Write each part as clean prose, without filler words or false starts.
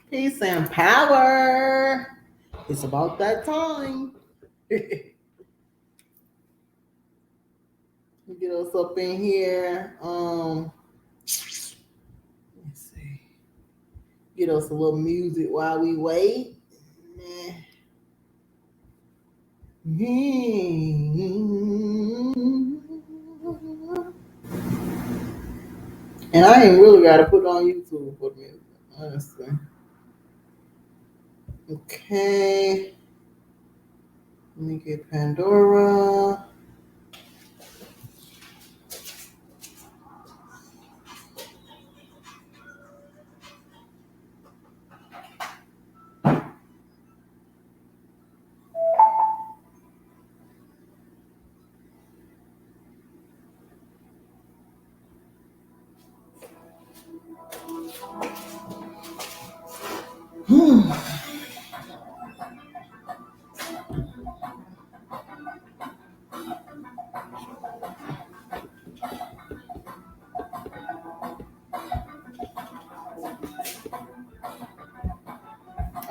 Peace and power. It's about that time. Get us up in here. Let's see. Get us a little music while we wait. And I ain't really got to put it on YouTube for the music, honestly. Okay. Let me get Pandora.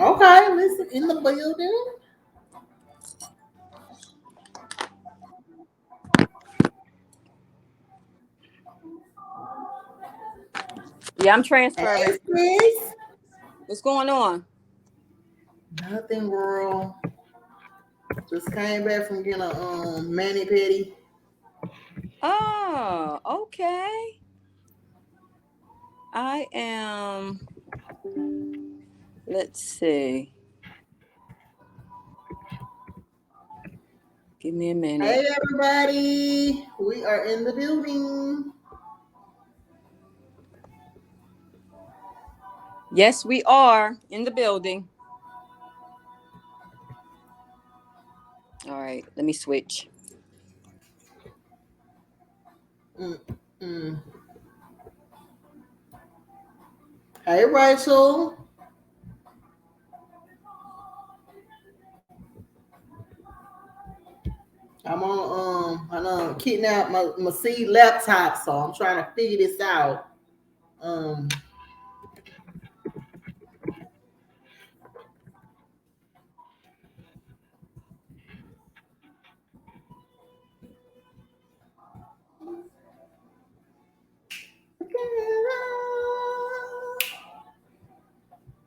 Okay, listen in the building. Yeah, I'm Hey, transferring. sis. What's going on? Nothing, girl. Just came back from getting a mani pedi. Oh, okay. I am. Let's see. Give me a minute. Hey, everybody. We are in the building. Yes, we are in the building. All right, let me switch. Mm, mm. Hey, Rachel. I know kidnapped my C laptop, so I'm trying to figure this out. Um,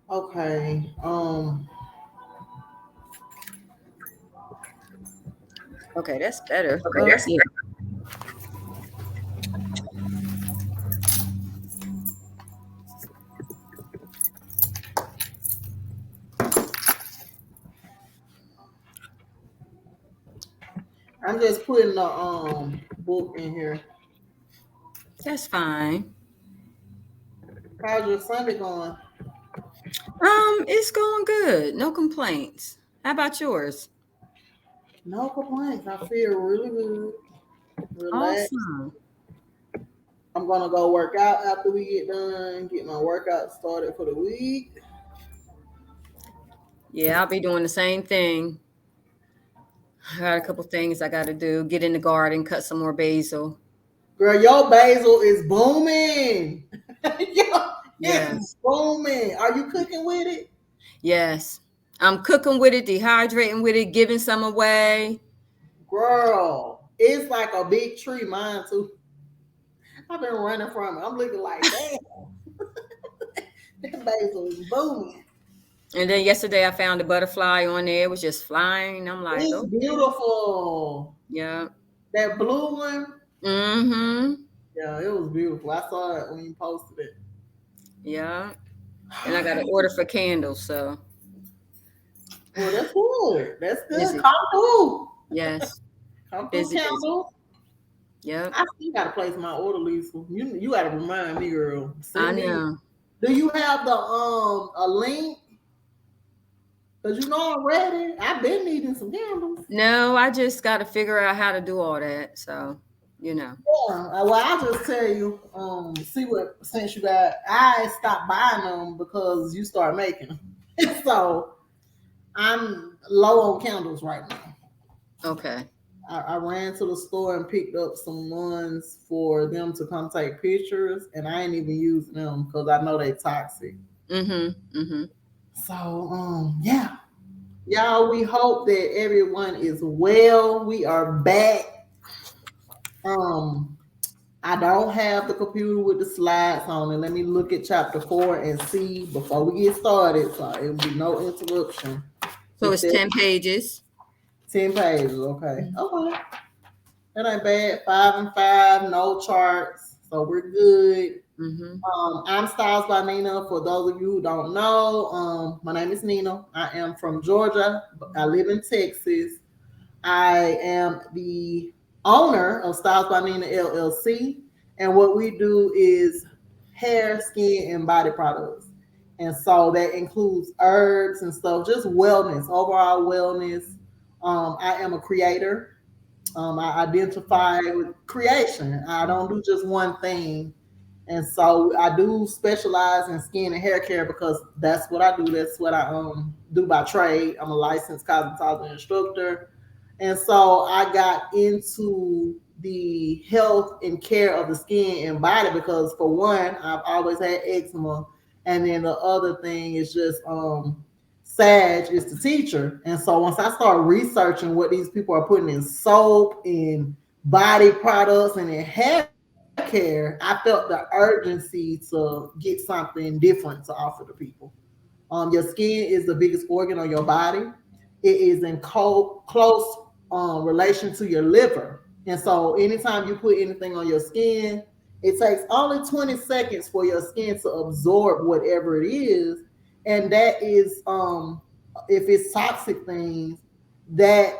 okay. Okay, that's better. Go ahead. I'm just putting the book in here. That's fine. How's your Sunday going? It's going good. No complaints. How about yours? No complaints. I feel really good. Relaxed. Awesome. I'm gonna go work out after we get done. Get my workout started for the week. Yeah, I'll be doing the same thing. I got a couple things I got to do. Get in the garden, cut some more basil. Girl, your basil is booming. Yo, it's Yes. booming. Are you cooking with it? Yes. I'm cooking with it, dehydrating with it, giving some away. Girl, it's like a big tree, mine too. I've been running from it. I'm looking like, damn, that basil is booming. And then yesterday I found a butterfly on there. It was just flying. I'm like, It's okay. beautiful. Yeah. That blue one, Mm-hmm. yeah, it was beautiful. I saw it when you posted it. Yeah. And I got to order for candles. So Well, that's good. That's good. busy. Come through. Yes. Come through, Busy, busy. Campbell. Yep. I still gotta place my order, Lisa. You gotta remind me, girl. I Send me. know. Do you have the a link? Cause you know I'm ready. I've been needing some candles. No, I just got to figure out how to do all that. So, you know. Yeah. Well, I'll just tell you. See what since you got. I stopped buying them because you start making them. So I'm low on candles right now. Okay. I ran to the store and picked up some ones for them to come take pictures, and I ain't even using them because I know they toxic. Mm-hmm. Mm-hmm. So yeah. Y'all, we hope that everyone is well. We are back. Um, I don't have the computer with the slides on it. Let me look at chapter 4 and see before we get started, so it will be no interruption. So If it's there's 10 pages. 10 pages, okay. Okay. That ain't bad. 5 and 5, no charts. So we're good. Mm-hmm. I'm Styles by Nina. For those of you who don't know, my name is Nina. I am from Georgia. I live in Texas. I am the owner of Styles by Nina LLC. And what we do is hair, skin, and body products. And so that includes herbs and stuff, just wellness, overall wellness. I am a creator. I identify with creation. I don't do just one thing. And so I do specialize in skin and hair care because that's what I do. That's what I do by trade. I'm a licensed cosmetology instructor. And so I got into the health and care of the skin and body because for one, I've always had eczema. And then the other thing is just Sag is the teacher. And so once I started researching what these people are putting in soap, in body products, and in hair care, I felt the urgency to get something different to offer to people. Your skin is the biggest organ on your body. It is in close relation to your liver. And so anytime you put anything on your skin, it takes only 20 seconds for your skin to absorb whatever it is. And that is, if it's toxic things, that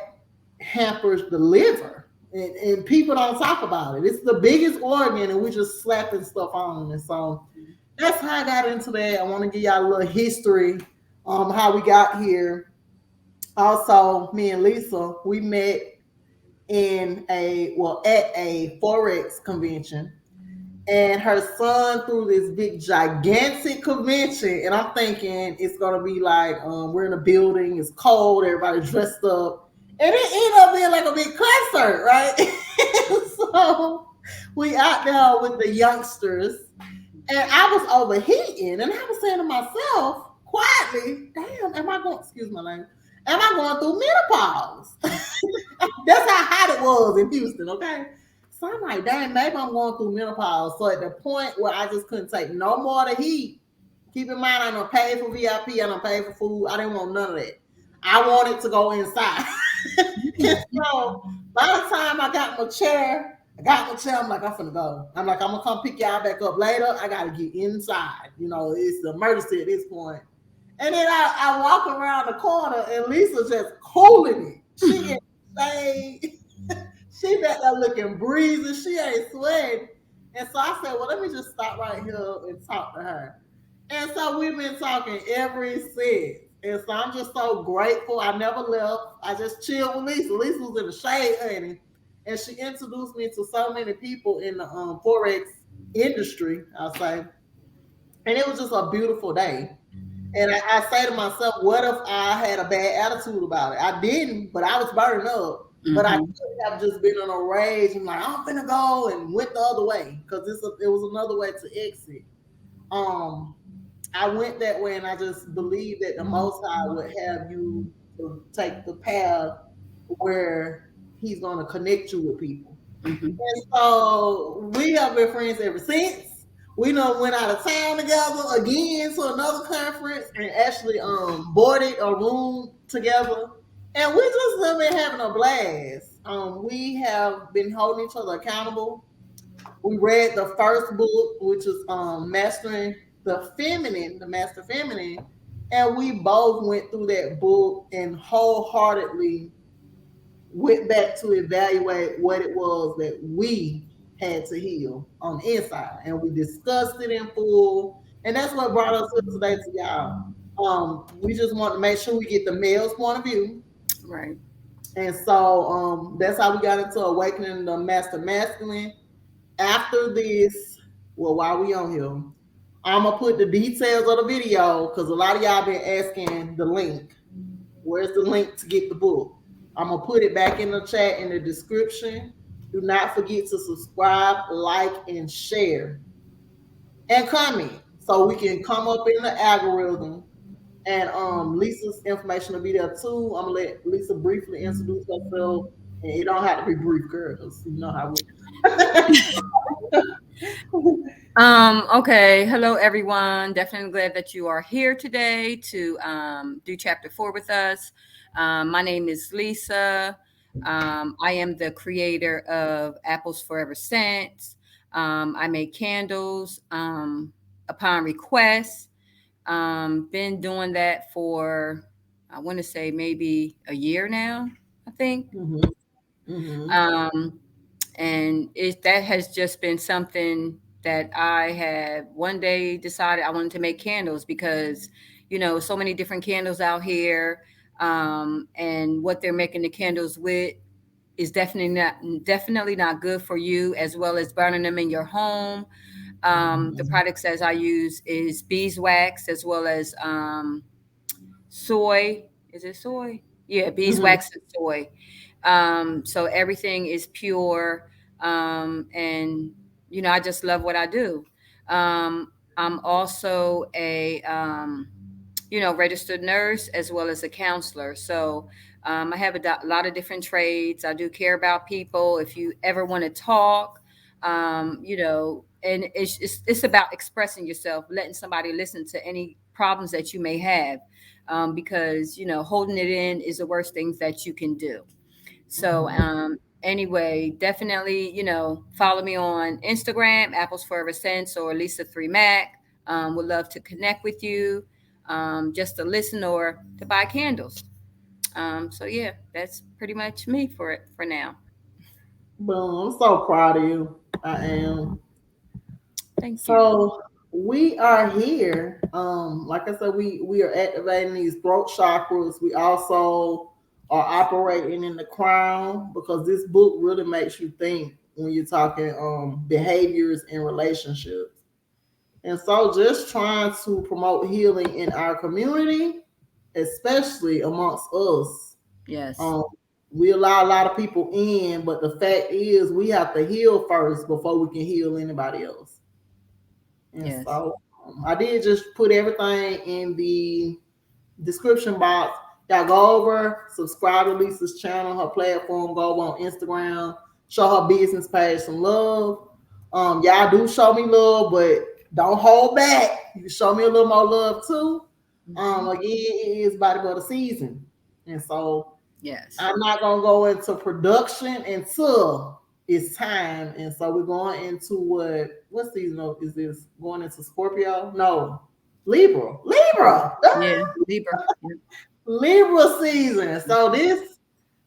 hampers the liver. And people don't talk about it. It's the biggest organ, and we're just slapping stuff on. And so that's how I got into that. I want to give y'all a little history how we got here. Also, me and Lisa, we met at a Forex convention, and her son threw this big gigantic convention, and I'm thinking it's gonna be like we're in a building, it's cold, everybody dressed up, and it ended up being like a big concert, right? So we out there with the youngsters, and I was overheating, and I was saying to myself quietly, "Damn, am I going? Excuse my language. Am I going through menopause?" That's how hot it was in Houston. Okay, so I'm like, "Dang, maybe I'm going through menopause." So at the point where I just couldn't take no more of the heat. Keep in mind, I don't pay for VIP, I don't pay for food. I didn't want none of that. I wanted to go inside. So by the time I got my chair, I'm like, I'm finna go. I'm like, I'm gonna come pick y'all back up later. I gotta get inside. You know, it's the emergency at this point. And then I walk around the corner and Lisa just cooling it. She ain't shade. She back there looking breezy. She ain't sweating. And so I said, well, let me just stop right here and talk to her. And so we've been talking ever since. And so I'm just so grateful. I never left. I just chilled with Lisa. Lisa was in the shade, honey. And she introduced me to so many people in the Forex industry, I'll say. And it was just a beautiful day. And I say to myself, what if I had a bad attitude about it? I didn't, but I was burning up. But I Mm-hmm. could have just been in a rage and like, I'm finna go and went the other way because it was another way to exit. Um, I went that way, and I just believe that the Most High would have you to take the path where He's going to connect you with people. Mm-hmm. And so we have been friends ever since. We know went out of town together again to another conference and actually boarded a room together. And we just have been having a blast. We have been holding each other accountable. We read the first book, which is Mastering the Master Feminine, and we both went through that book and wholeheartedly went back to evaluate what it was that we had to heal on the inside, and we discussed it in full. And that's what brought us here today to y'all. We just want to make sure we get the male's point of view, Right. and so that's how we got into awakening the master masculine. After this, well, while we on here, I'm gonna put the details of the video because a lot of y'all been asking the link. Where's the link to get the book? I'm gonna put it back in the chat in the description. Do not forget to subscribe, like, and share, and comment so we can come up in the algorithm And Lisa's information will be there too. I'm gonna let Lisa briefly introduce herself, and it don't have to be brief, girl, because you know how we. Okay. Hello, everyone. Definitely glad that you are here today to do chapter 4 with us. My name is Lisa. I am the creator of Apples Forever Scents. I make candles upon request. Been doing that for, I want to say maybe a year now, I think. Mm-hmm. Mm-hmm. Um, and that has just been something that I had one day decided I wanted to make candles because, so many different candles out here, and what they're making the candles with is definitely not good for you, as well as burning them in your home. The products as I use is beeswax, as well as soy. Is it soy? Yeah, Mm-hmm. beeswax and soy. So everything is pure. And I just love what I do. I'm also a registered nurse, as well as a counselor. So I have a lot of different trades. I do care about people. If you ever want to talk, and it's about expressing yourself, letting somebody listen to any problems that you may have, because holding it in is the worst things that you can do. So anyway, definitely, follow me on Instagram, Apples Forever Scents, or Lisa3Mac. Would love to connect with you, just to listen or to buy candles. So yeah, that's pretty much me for now. Boom. I'm so proud of you. I am. Thank you. So we are here. Like I said, we are activating these throat chakras. We also are operating in the crown because this book really makes you think when you're talking behaviors and relationships. And so just trying to promote healing in our community, especially amongst us. Yes. Um, we allow a lot of people in, but the fact is we have to heal first before we can heal anybody else. And Yes. so I did just put everything in the description box. Y'all go over, subscribe to Lisa's channel, her platform, go over on Instagram, show her business page some love. Y'all do show me love, but don't hold back. You can show me a little more love too. Again, it is body butter season. And so Yes. I'm not gonna go into production until it's time. And so we're going into what season is this? Going into Scorpio? No. Libra. Libra. Yeah. Libra. Yeah. Libra season. So this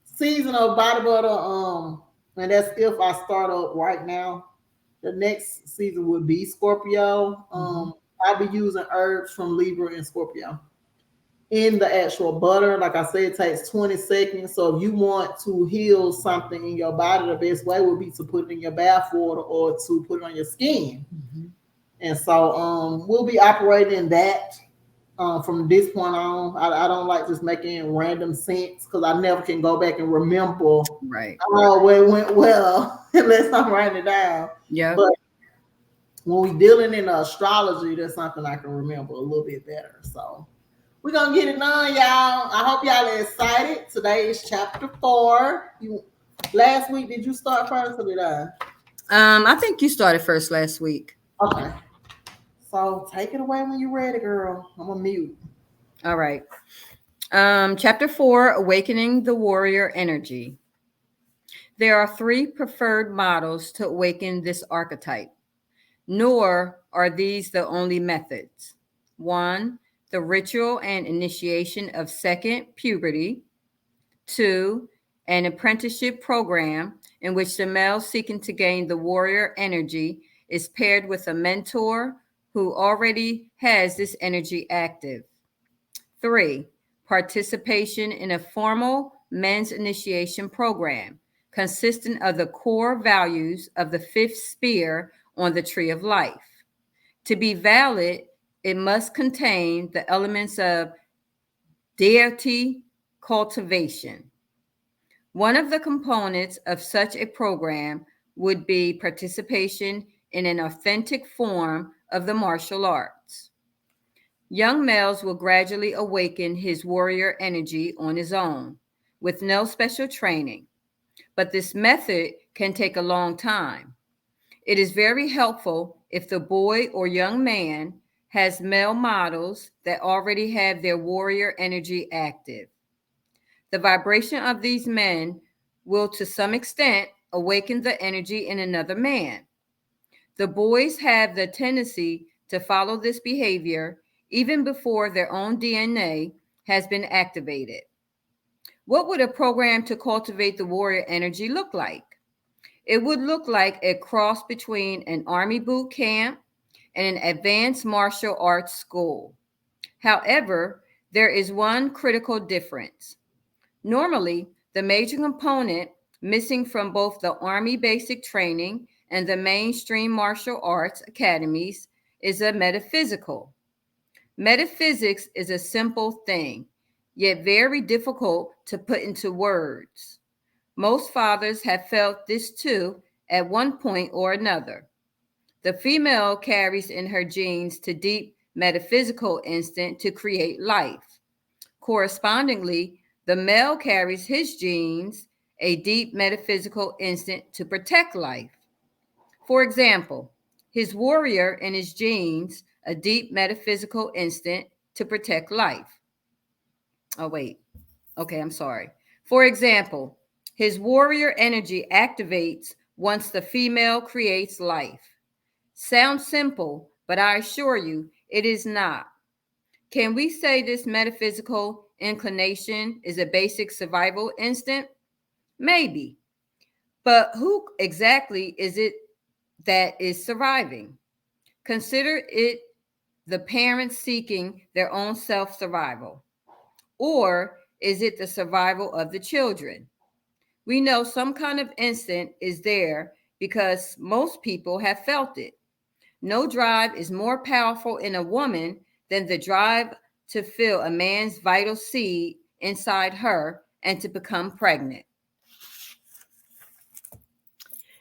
season of body butter, and that's if I start up right now. The next season would be Scorpio. I'll be using herbs from Libra and Scorpio in the actual butter. Like I said, it takes 20 seconds. So if you want to heal something in your body, the best way would be to put it in your bath water or to put it on your skin. And so we'll be operating that from this point on. I don't like just making random scents because I never can go back and remember Right. oh, well, it went well unless I'm writing it down. Yeah. But when we dealing in astrology, that's something I can remember a little bit better. So we're gonna get it done, y'all. I hope y'all are excited. Today is chapter 4. Last week, did you start first or did I? I think you started first last week. Okay. So take it away when you're ready, girl. I'm gonna mute. All right. Chapter 4, Awakening the Warrior Energy. There are 3 preferred models to awaken this archetype, nor are these the only methods. 1, the ritual and initiation of second puberty. 2, an apprenticeship program in which the male seeking to gain the warrior energy is paired with a mentor who already has this energy active. 3, participation in a formal men's initiation program consisting of the core values of the 5th spear on the tree of life. To be valid, it must contain the elements of deity cultivation. One of the components of such a program would be participation in an authentic form of the martial arts. Young males will gradually awaken his warrior energy on his own, with no special training. But this method can take a long time. It is very helpful if the boy or young man has male models that already have their warrior energy active. The vibration of these men will, to some extent, awaken the energy in another man. The boys have the tendency to follow this behavior even before their own DNA has been activated. What would a program to cultivate the warrior energy look like? It would look like a cross between an army boot camp and an advanced martial arts school. However, there is one critical difference. Normally, the major component missing from both the Army basic training and the mainstream martial arts academies is a metaphysical. Metaphysics is a simple thing, yet very difficult to put into words. Most fathers have felt this too at one point or another. The female carries in her genes to deep metaphysical instinct to create life. Correspondingly, the male carries his genes a deep metaphysical instinct to protect life. For example, his warrior in his genes a deep metaphysical instinct to protect life. Oh, wait. Okay, I'm sorry. For example, his warrior energy activates once the female creates life. Sounds simple, but I assure you it is not. Can we say this metaphysical inclination is a basic survival instinct? Maybe. But who exactly is it that is surviving? Consider it the parents seeking their own self survival. Or is it the survival of the children? We know some kind of instinct is there because most people have felt it. No drive is more powerful in a woman than the drive to feel a man's vital seed inside her and to become pregnant.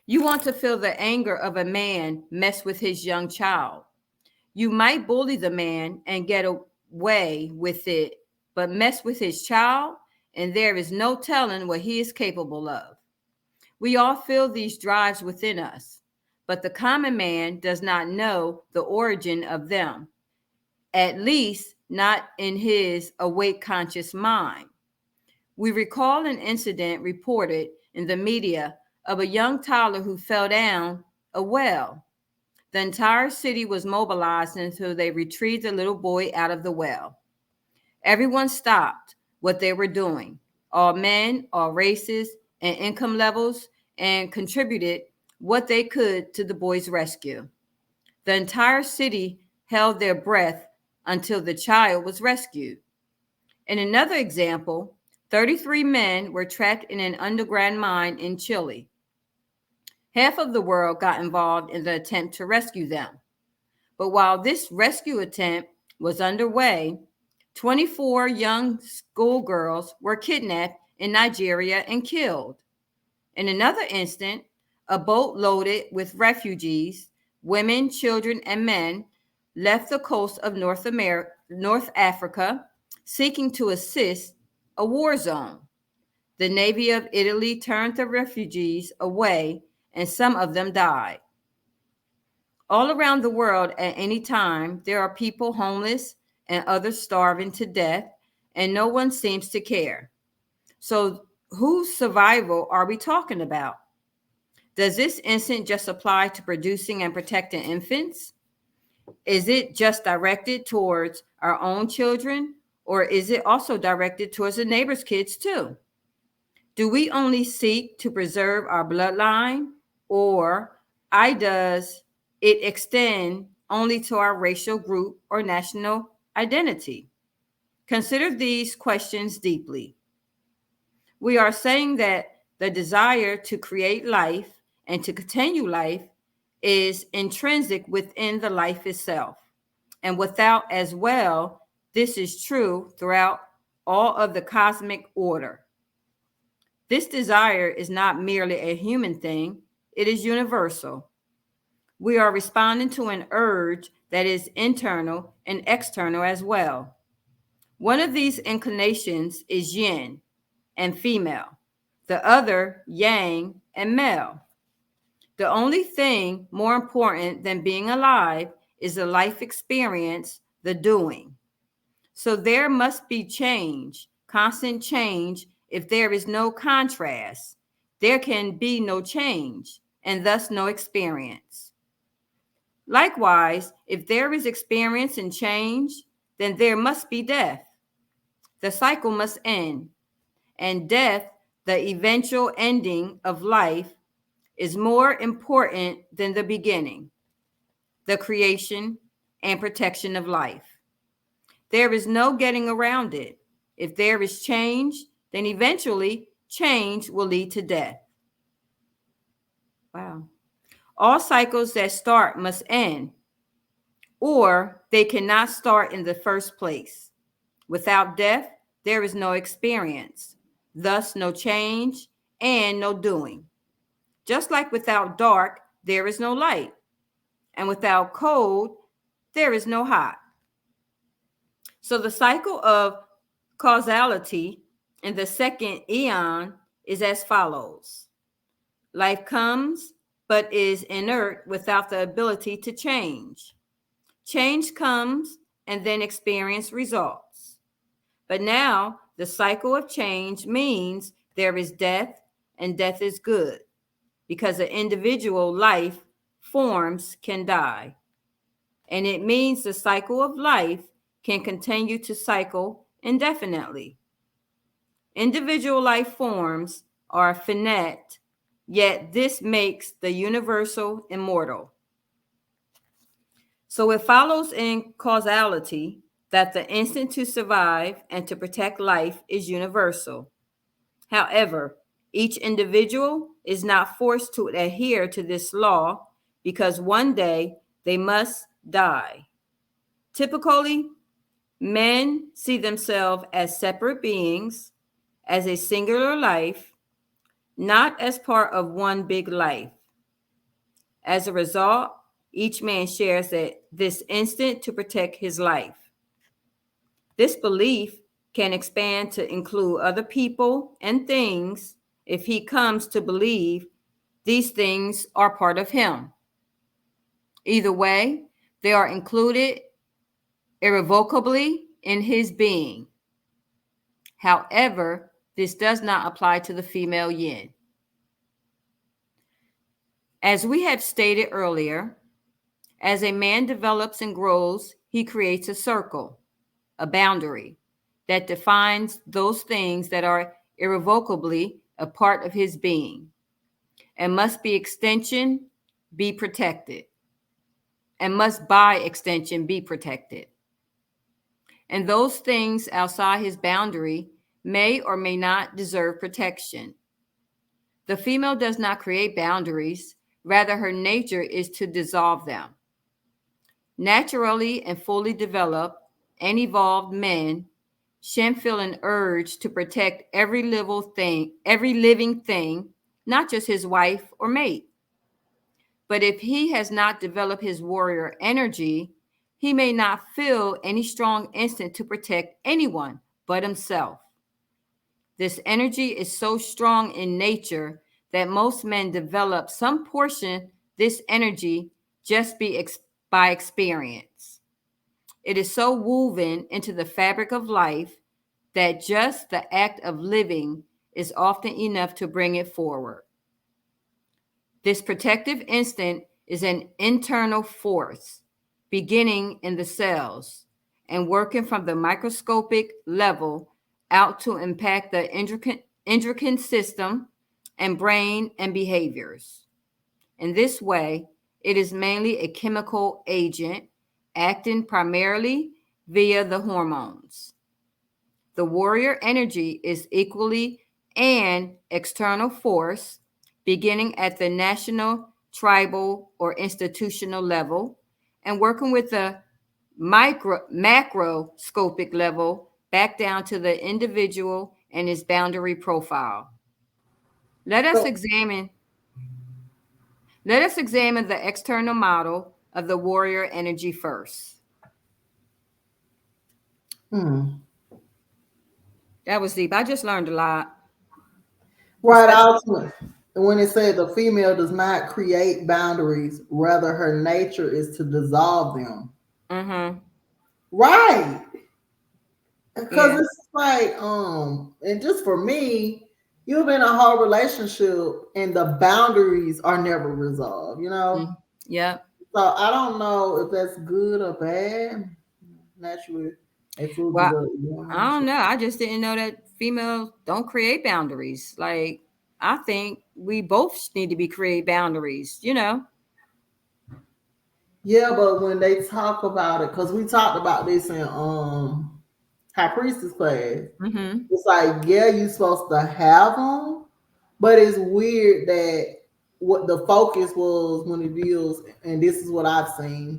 You want to feel the anger of a man mess with his young child. You might bully the man and get away with it, but mess with his child, and there is no telling what he is capable of. We all feel these drives within us, but the common man does not know the origin of them, at least not in his awake conscious mind. We recall an incident reported in the media of a young toddler who fell down a well. The entire city was mobilized until they retrieved the little boy out of the well. Everyone stopped what they were doing, all men, all races, and income levels, and contributed what they could to the boy's rescue. The entire city held their breath until the child was rescued. In another example, 33 men were trapped in an underground mine in Chile. Half of the world got involved in the attempt to rescue them. But while this rescue attempt was underway, 24 young schoolgirls were kidnapped in Nigeria and killed. In another instant, a boat loaded with refugees, women, children, and men, left the coast of North Africa, seeking to assist a war zone. The Navy of Italy turned the refugees away, and some of them died. All around the world at any time, there are people homeless and others starving to death, and no one seems to care. So, whose survival are we talking about? Does this instinct just apply to producing and protecting infants? Is it just directed towards our own children, or is it also directed towards the neighbor's kids too? Do we only seek to preserve our bloodline, or does it extend only to our racial group or national identity? Consider these questions deeply. We are saying that the desire to create life and to continue life is intrinsic within the life itself. And without as well, this is true throughout all of the cosmic order. This desire is not merely a human thing, it is universal. We are responding to an urge that is internal and external as well. One of these inclinations is yin and female, the other yang and male. The only thing more important than being alive is the life experience, the doing. So there must be change, constant change. If there is no contrast, there can be no change and thus no experience. Likewise, if there is experience and change, then there must be death. The cycle must end, and death, the eventual ending of life, is more important than the beginning, the creation and protection of life. There is no getting around it. If there is change, then eventually change will lead to death. Wow. All cycles that start must end, or they cannot start in the first place. Without death, there is no experience, thus no change and no doing. Just like without dark, there is no light, and without cold, there is no hot. So the cycle of causality in the second eon is as follows. Life comes, but is inert without the ability to change. Change comes, and then experience results. But now the cycle of change means there is death, and death is good, because an individual life forms can die. And it means the cycle of life can continue to cycle indefinitely. Individual life forms are finite, yet this makes the universal immortal. So it follows in causality that the instinct to survive and to protect life is universal. However, each individual is not forced to adhere to this law because one day they must die. Typically, men see themselves as separate beings, as a singular life, not as part of one big life. As a result, each man shares this instinct to protect his life. This belief can expand to include other people and things if he comes to believe these things are part of him. Either way, they are included irrevocably in his being. However, this does not apply to the female yin. As we have stated earlier, as a man develops and grows, he creates a circle, a boundary that defines those things that are irrevocably a part of his being and must be extension be protected and must by extension be protected. And those things outside his boundary may or may not deserve protection. The female does not create boundaries, rather her nature is to dissolve them. Naturally and fully developed and evolved men should feel an urge to protect every living thing, not just his wife or mate. But if he has not developed his warrior energy, he may not feel any strong instinct to protect anyone but himself. This energy is so strong in nature that most men develop some portion this energy just by experience. It is so woven into the fabric of life that just the act of living is often enough to bring it forward. This protective instinct is an internal force beginning in the cells and working from the microscopic level out to impact the endocrine system and brain and behaviors. In this way, it is mainly a chemical agent acting primarily via the hormones. The warrior energy is equally an external force beginning at the national, tribal, or institutional level and working with the macroscopic level back down to the individual and his boundary profile. Let us examine the external model of the warrior energy first. That was deep. I just learned a lot. Right. Ultimately, when it said the female does not create boundaries, rather her nature is to dissolve them. Mm-hmm. Right. Because Yeah. it's like, and just for me, you've been in a whole relationship and the boundaries are never resolved, you know? Mm-hmm. Yeah. So I don't know if that's good or bad. Naturally, it will be Well, the I don't know. I just didn't know that females don't create boundaries. Like, I think we both need to be create boundaries, you know? yeah, but when they talk about it, because we talked about this in High Priestess class, Mm-hmm. it's like, yeah, you're supposed to have them, but it's weird that what the focus was when it deals, and this is what I've seen.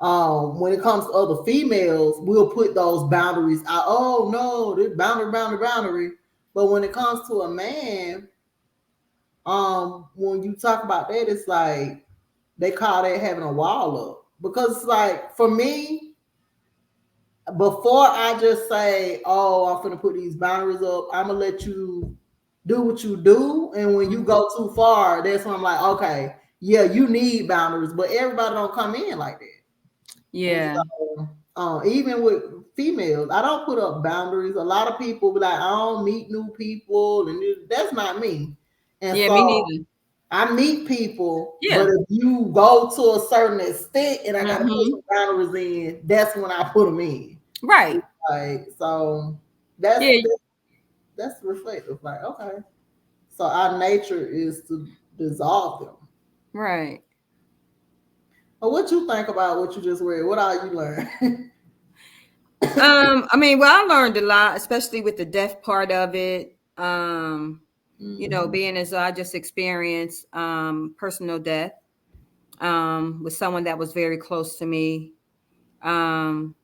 When it comes to other females, we'll put those boundaries out. Oh no, this boundary. But when it comes to a man, when you talk about that, it's like they call that having a wall up. Because it's like for me, before I just say, "Oh, I'm gonna put these boundaries up," I'm gonna let you do what you do, and when you go too far, that's when I'm like, "Okay, yeah, you need boundaries," but everybody don't come in like that. And Yeah. so, even with females, I don't put up boundaries. A lot of people be like, "I don't meet new people," and that's not me. And Yeah, me so neither. I meet people, but Yeah. if you go to a certain extent and I got to put Mm-hmm. some boundaries in, that's when I put them in. Right. Like so, that's Yeah. that's reflective. Like okay, so our nature is to dissolve them. Right. But what you think about what you just read? What all you learned? I mean, well, I learned a lot, especially with the death part of it. You know, Mhm. being as I just experienced personal death with someone that was very close to me. Um,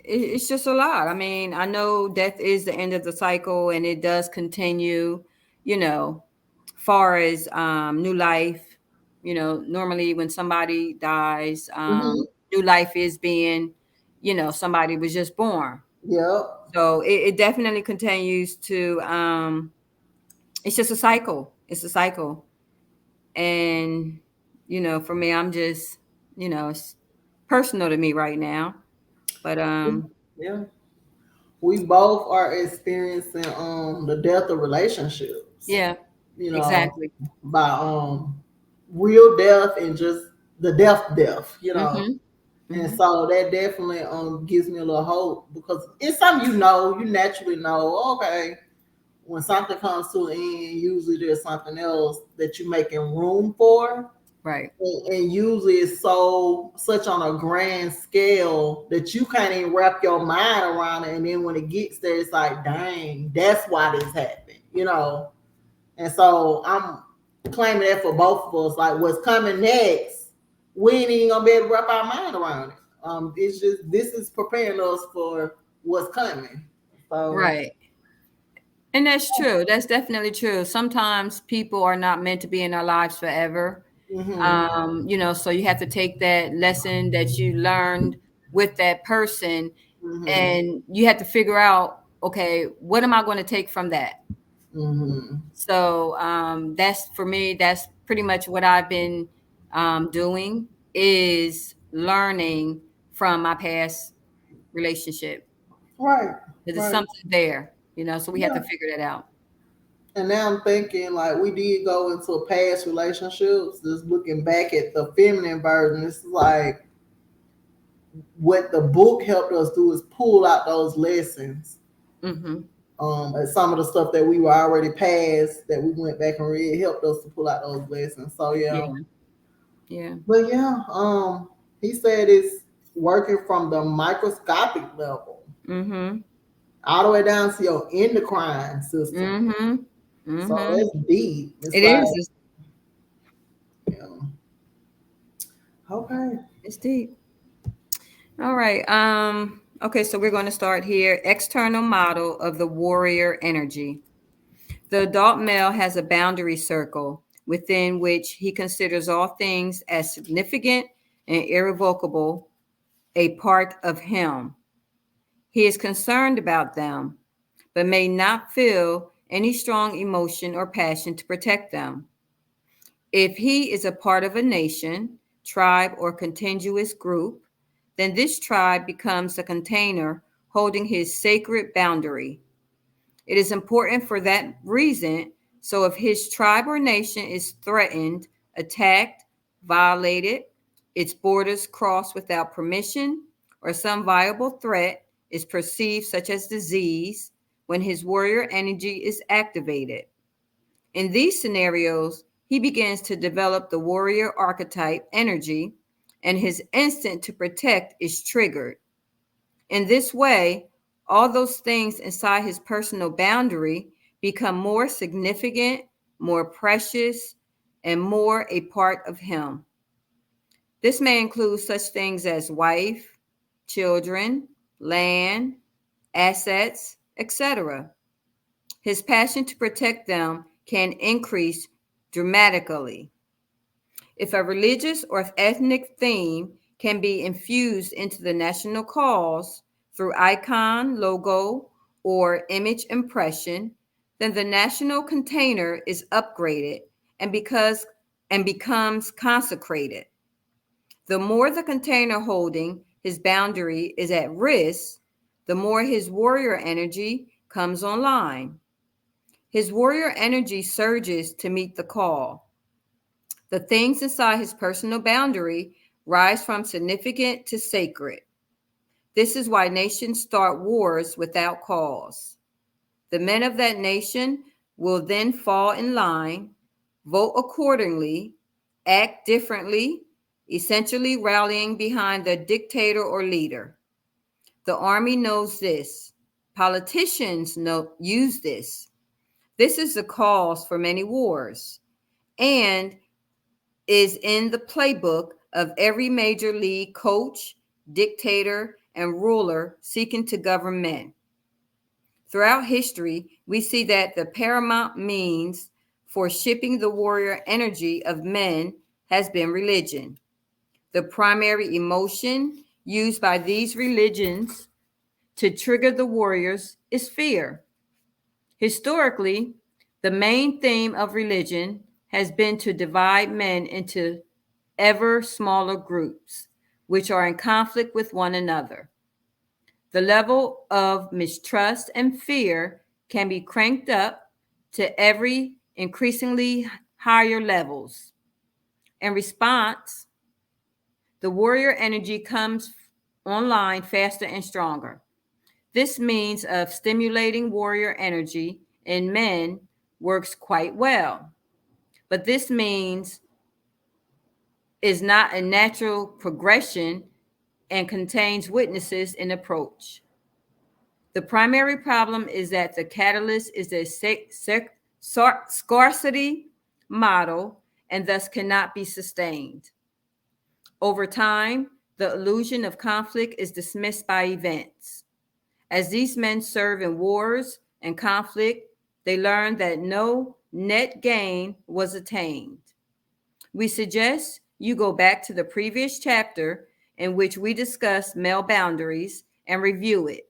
it's just a lot. I mean, I know death is the end of the cycle and it does continue, you know, far as new life, you know, normally when somebody dies, Mhm. new life is being, you know, somebody was just born. Yep. So it definitely continues to it's just a cycle. It's a cycle. And, you know, for me, I'm just, you know, it's personal to me right now. But Yeah. We both are experiencing the death of relationships, yeah, you know, exactly. by real death and just the death, you know. Mhm. And Mhm. so that definitely gives me a little hope because it's something you naturally know, okay, when something comes to an end, usually there's something else that you're making room for. Right. And usually it's such on a grand scale that you can't even wrap your mind around it. And then when it gets there, it's like, dang, that's why this happened, you know. And so I'm claiming that for both of us. Like what's coming next, we ain't even gonna be able to wrap our mind around it. It's just this is preparing us for what's coming. So Right. And that's true. That's definitely true. Sometimes people are not meant to be in our lives forever. mm-hmm, You know, so you have to take that lesson that you learned with that person mm-hmm, and you have to figure out, okay, what am I going to take from that? mm-hmm. So that's for me, that's pretty much what I've been doing is learning from my past relationship. Right, There's right. something there, you know, so we have to Yeah. figure that out. And now I'm thinking like we did go into past relationships, just looking back at the feminine version, it's like what the book helped us do is pull out those lessons. Mm-hmm. And some of the stuff that we were already past that we went back and read helped us to pull out those lessons. So yeah. Yeah. Yeah. But yeah, he said it's working from the microscopic level Mm-hmm. all the way down to your endocrine system. Mm-hmm. So Mm-hmm. it's deep. It's It like, is. you know, okay. It's deep. All right. Okay, so we're going to start here. External model of the warrior energy. The adult male has a boundary circle within which he considers all things as significant and irrevocable a part of him. He is concerned about them, but may not feel any strong emotion or passion to protect them. If he is a part of a nation, tribe, or contiguous group, then this tribe becomes the container holding his sacred boundary. It is important for that reason. So if his tribe or nation is threatened, attacked, violated, its borders crossed without permission, or some viable threat is perceived, such as disease, when his warrior energy is activated. In these scenarios, he begins to develop the warrior archetype energy, and his instinct to protect is triggered. In this way, all those things inside his personal boundary become more significant, more precious, and more a part of him. This may include such things as wife, children, land, assets, etc. His passion to protect them can increase dramatically. If a religious or ethnic theme can be infused into the national cause through icon, logo, or image impression, then the national container is upgraded and becomes consecrated. The more the container holding his boundary is at risk, the more his warrior energy comes online. His warrior energy surges to meet the call. The things inside his personal boundary rise from significant to sacred. This is why nations start wars without cause. The men of that nation will then fall in line, vote accordingly, act differently, essentially rallying behind the dictator or leader. The army knows this. Politicians use this. This is the cause for many wars, and is in the playbook of every major league coach, dictator, and ruler seeking to govern men. Throughout history, we see that the paramount means for shipping the warrior energy of men has been religion. The primary emotion used by these religions to trigger the warriors is fear. Historically, the main theme of religion has been to divide men into ever smaller groups, which are in conflict with one another. The level of mistrust and fear can be cranked up to every increasingly higher levels. In response, the warrior energy comes online faster and stronger. This means of stimulating warrior energy in men works quite well, but this means is not a natural progression and contains weaknesses in approach. The primary problem is that the catalyst is a scarcity model and thus cannot be sustained. Over time, the illusion of conflict is dismissed by events. As these men serve in wars and conflict, they learn that no net gain was attained. We suggest you go back to the previous chapter in which we discussed male boundaries and review it.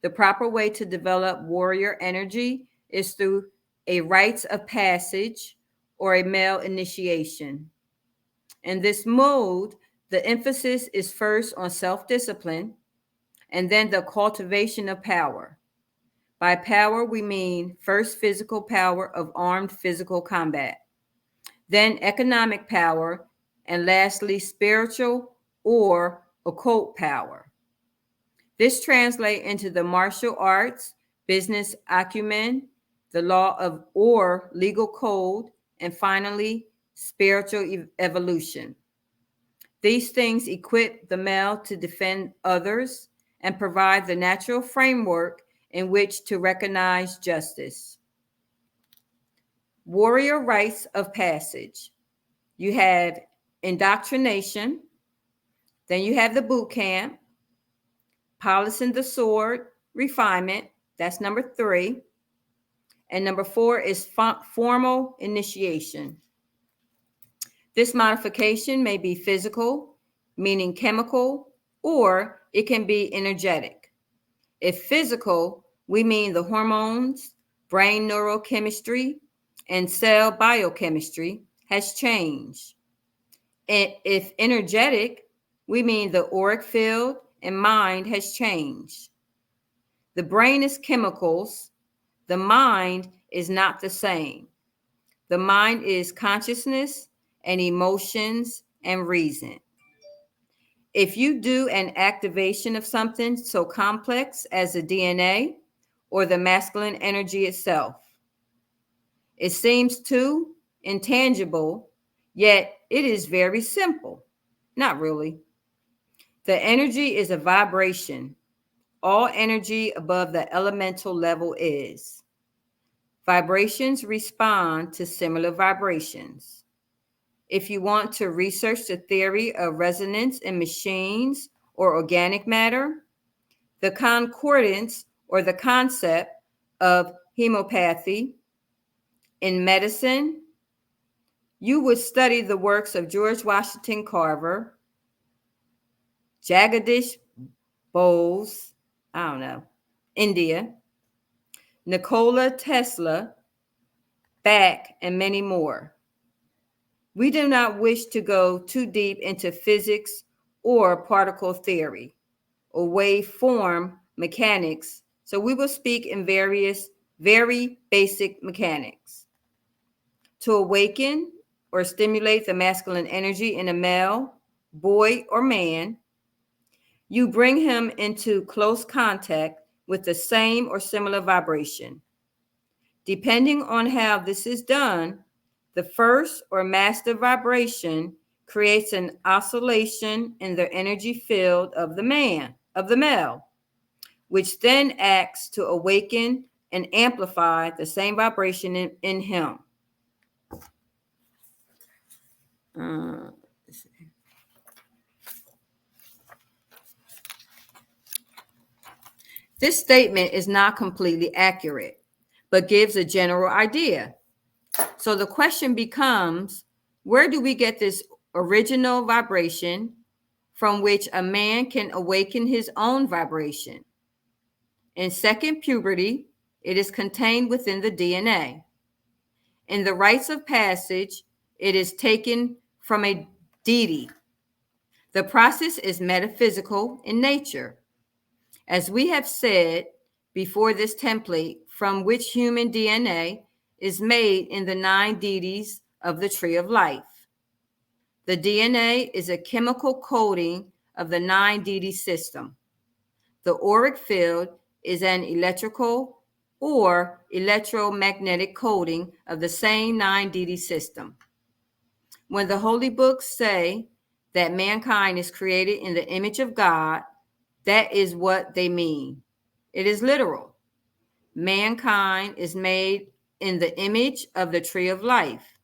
The proper way to develop warrior energy is through a rites of passage or a male initiation. In this mode, the emphasis is first on self-discipline and then the cultivation of power. By power, we mean first physical power of armed physical combat, then economic power, and lastly, spiritual or occult power. This translates into the martial arts, business acumen, the law of or legal code, and finally, spiritual evolution. These things equip the male to defend others and provide the natural framework in which to recognize justice. Warrior rites of passage. You have indoctrination, then you have the boot camp, polishing the sword, refinement, that's number 3. And number 4 is formal initiation. This modification may be physical, meaning chemical, or it can be energetic. If physical, we mean the hormones, brain neurochemistry, and cell biochemistry has changed. And if energetic, we mean the auric field and mind has changed. The brain is chemicals. The mind is not the same. The mind is consciousness and emotions and reason. If you do an activation of something so complex as the DNA or the masculine energy itself, it seems too intangible, yet it is very simple. Not really. The energy is a vibration. All energy above the elemental level is. Vibrations respond to similar vibrations. If you want to research the theory of resonance in machines or organic matter, the concordance or the concept of homeopathy in medicine, you would study the works of George Washington Carver, Jagadish Bose, India, Nikola Tesla, Bach, and many more. We do not wish to go too deep into physics or particle theory or waveform mechanics, so we will speak in various very basic mechanics. To awaken or stimulate the masculine energy in a male, boy, or man, you bring him into close contact with the same or similar vibration. Depending on how this is done, the first or master vibration creates an oscillation in the energy field of the male, which then acts to awaken and amplify the same vibration in him. This statement is not completely accurate, but gives a general idea. So the question becomes, where do we get this original vibration from which a man can awaken his own vibration? In second puberty, it is contained within the DNA. In the rites of passage, it is taken from a deity. The process is metaphysical in nature. As we have said before, this template from which human DNA is made in the 9 deities of the tree of life. The DNA is a chemical coding of the 9 deity system. The auric field is an electrical or electromagnetic coding of the same 9 deity system. When the holy books say that mankind is created in the image of God, that is what they mean. It is literal. Mankind is made in the image of the tree of life.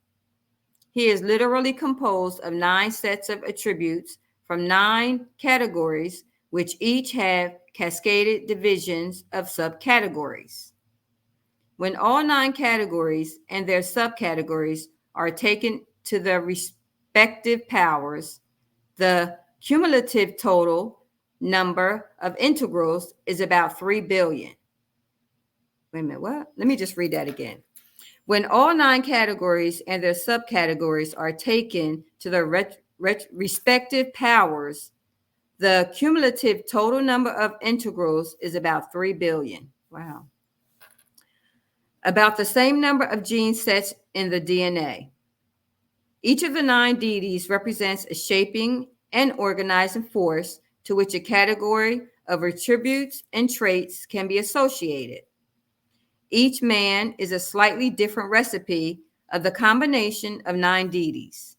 He is literally composed of 9 sets of attributes from 9 categories, which each have cascaded divisions of subcategories. When all 9 categories and their subcategories are taken to their respective powers, the cumulative total number of integrals is about 3 billion. Wait a minute, what? Let me just read that again. When all 9 categories and their subcategories are taken to their respective powers, the cumulative total number of integrals is about 3 billion. Wow. About the same number of gene sets in the DNA. Each of the 9 deities represents a shaping and organizing force to which a category of attributes and traits can be associated. Each man is a slightly different recipe of the combination of 9 deities.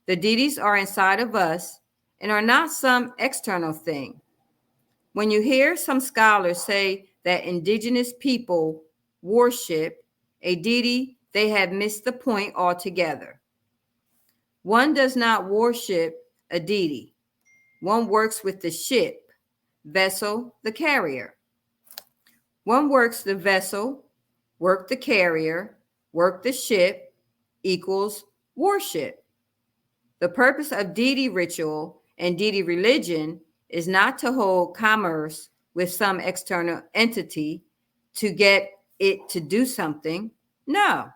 The deities are inside of us and are not some external thing. When you hear some scholars say that indigenous people worship a deity, they have missed the point altogether. One does not worship a deity. One works with the ship, vessel, the carrier. One works the vessel, work the carrier, work the ship, equals worship. The purpose of deity ritual and deity religion is not to hold commerce with some external entity to get it to do something. No,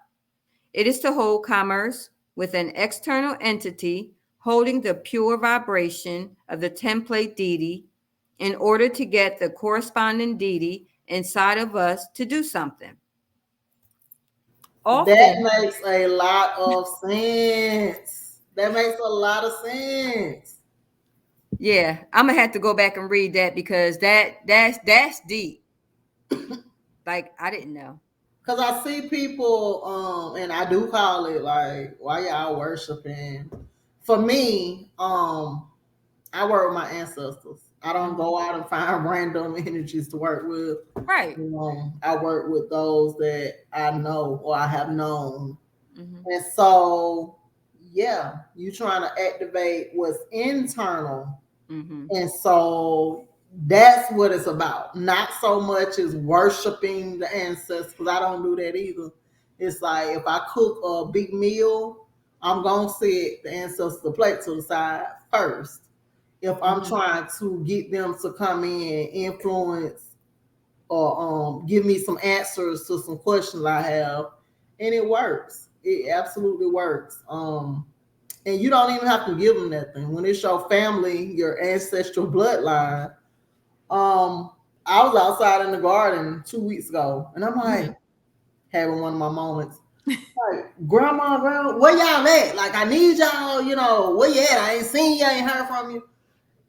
it is to hold commerce with an external entity holding the pure vibration of the template deity in order to get the corresponding deity inside of us to do something. That Often, makes a lot of sense. That makes a lot of sense. yeah, I'm gonna have to go back and read that because that's deep. Like I didn't know. Cause I see people, and I do call it like, why y'all worshiping? For me, I work with my ancestors. I don't go out and find random energies to work with. Right. I work with those that I know or I have known. Mm-hmm. And so, yeah, you trying to activate what's internal. Mm-hmm. And so that's what it's about. Not so much as worshiping the ancestors, because I don't do that either. It's like if I cook a big meal, I'm going to set the ancestor plate to the side first. If I'm trying to get them to come in, influence, or give me some answers to some questions I have, and it works. It absolutely works. And you don't even have to give them that thing. When it's your family, your ancestral bloodline. I was outside in the garden 2 weeks ago, and I'm like having one of my moments. Like, grandma, where y'all at? Like, I need y'all, where you at? I ain't seen you, I ain't heard from you.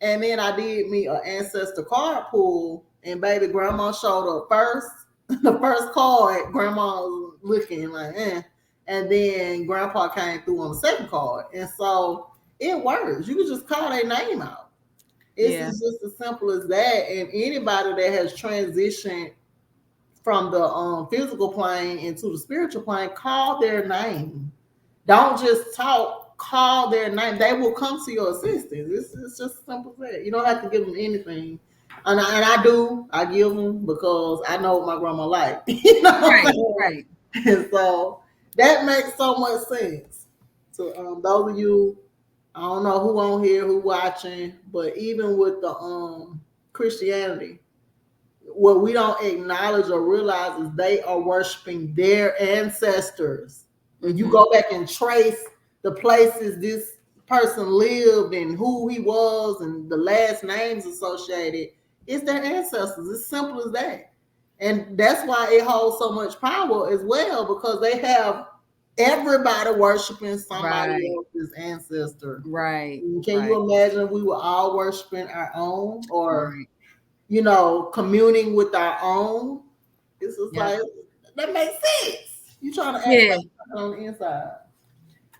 And then I did me an ancestor card pull, and baby, grandma showed up first. The first card, grandma was looking like, eh. And then grandpa came through on the second card. And so it works. You can just call their name out. It's just as simple as that. And anybody that has transitioned from the physical plane into the spiritual plane, call their name. Don't just talk, call their name. They will come to your assistance. It's just simple as that. You don't have to give them anything. And I do. I give them because I know what my grandma like. Right. And so that makes so much sense. So those of you, I don't know who on here, who watching, but even with the Christianity, what we don't acknowledge or realize is they are worshiping their ancestors. When you go back and trace the places this person lived and who he was and the last names associated, it's their ancestors. It's simple as that. And that's why it holds so much power as well, because they have everybody worshiping somebody else's ancestor. Right. Can you imagine if we were all worshiping our own, or communing with our own? It's just like, that makes sense. You trying to act on the inside.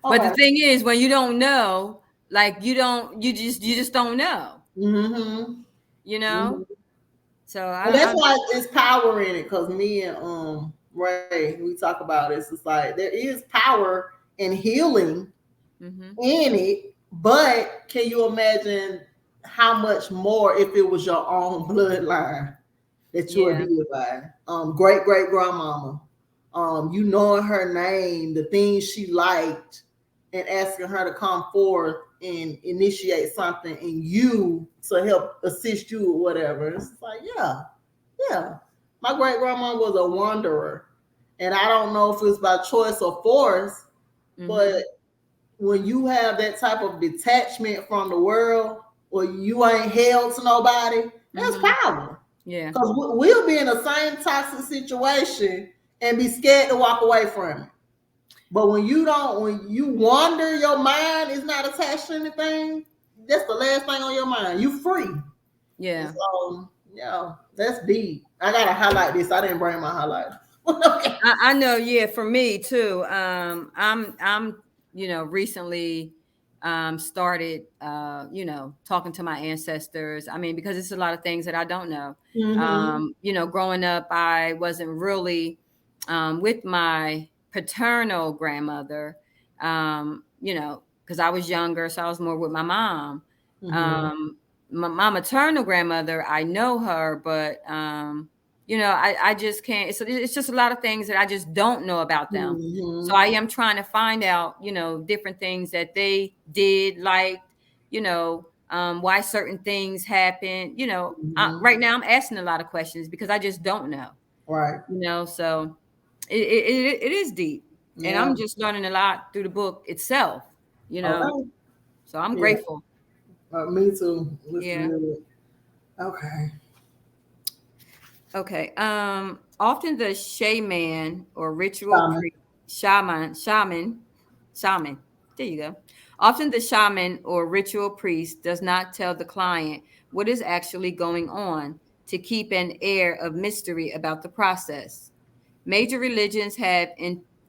Okay. But the thing is, when you don't know, like you just don't know. Mm-hmm. So that's why it's power in it. Because me and Ray, we talk about it. It's like there is power in healing in it, but can you imagine how much more if it was your own bloodline that you are healed by? Great grandmama, knowing her name, the things she liked, and asking her to come forth and initiate something in you to help assist you or whatever. It's like, yeah. My great grandma was a wanderer, and I don't know if it's by choice or force, but when you have that type of detachment from the world, or you ain't held to nobody, that's power. Yeah. Because we'll be in the same toxic situation and be scared to walk away from it. But when you wander, your mind is not attached to anything, that's the last thing on your mind. You free. Yeah. So, that's deep. I gotta highlight this. I didn't bring my highlight. Okay. I know. Yeah, for me too. I'm recently started talking to my ancestors. I mean, because it's a lot of things that I don't know. Growing up, I wasn't really with my paternal grandmother, because I was younger, so I was more with my mom. My maternal grandmother, I know her, but I just can't. It's just a lot of things that I just don't know about them. So I am trying to find out, different things that they did, like, why certain things happen. Mhm. Right now I'm asking a lot of questions because I just don't know. Right. So it is deep, and Yeah. I'm just learning a lot through the book itself. Okay. So I'm Yeah. grateful. Me too. Looks Yeah. good. Okay. Okay. Often the shaman or ritual Shaman. priest, shaman. There you go. Often the shaman or ritual priest does not tell the client what is actually going on to keep an air of mystery about the process. Major religions have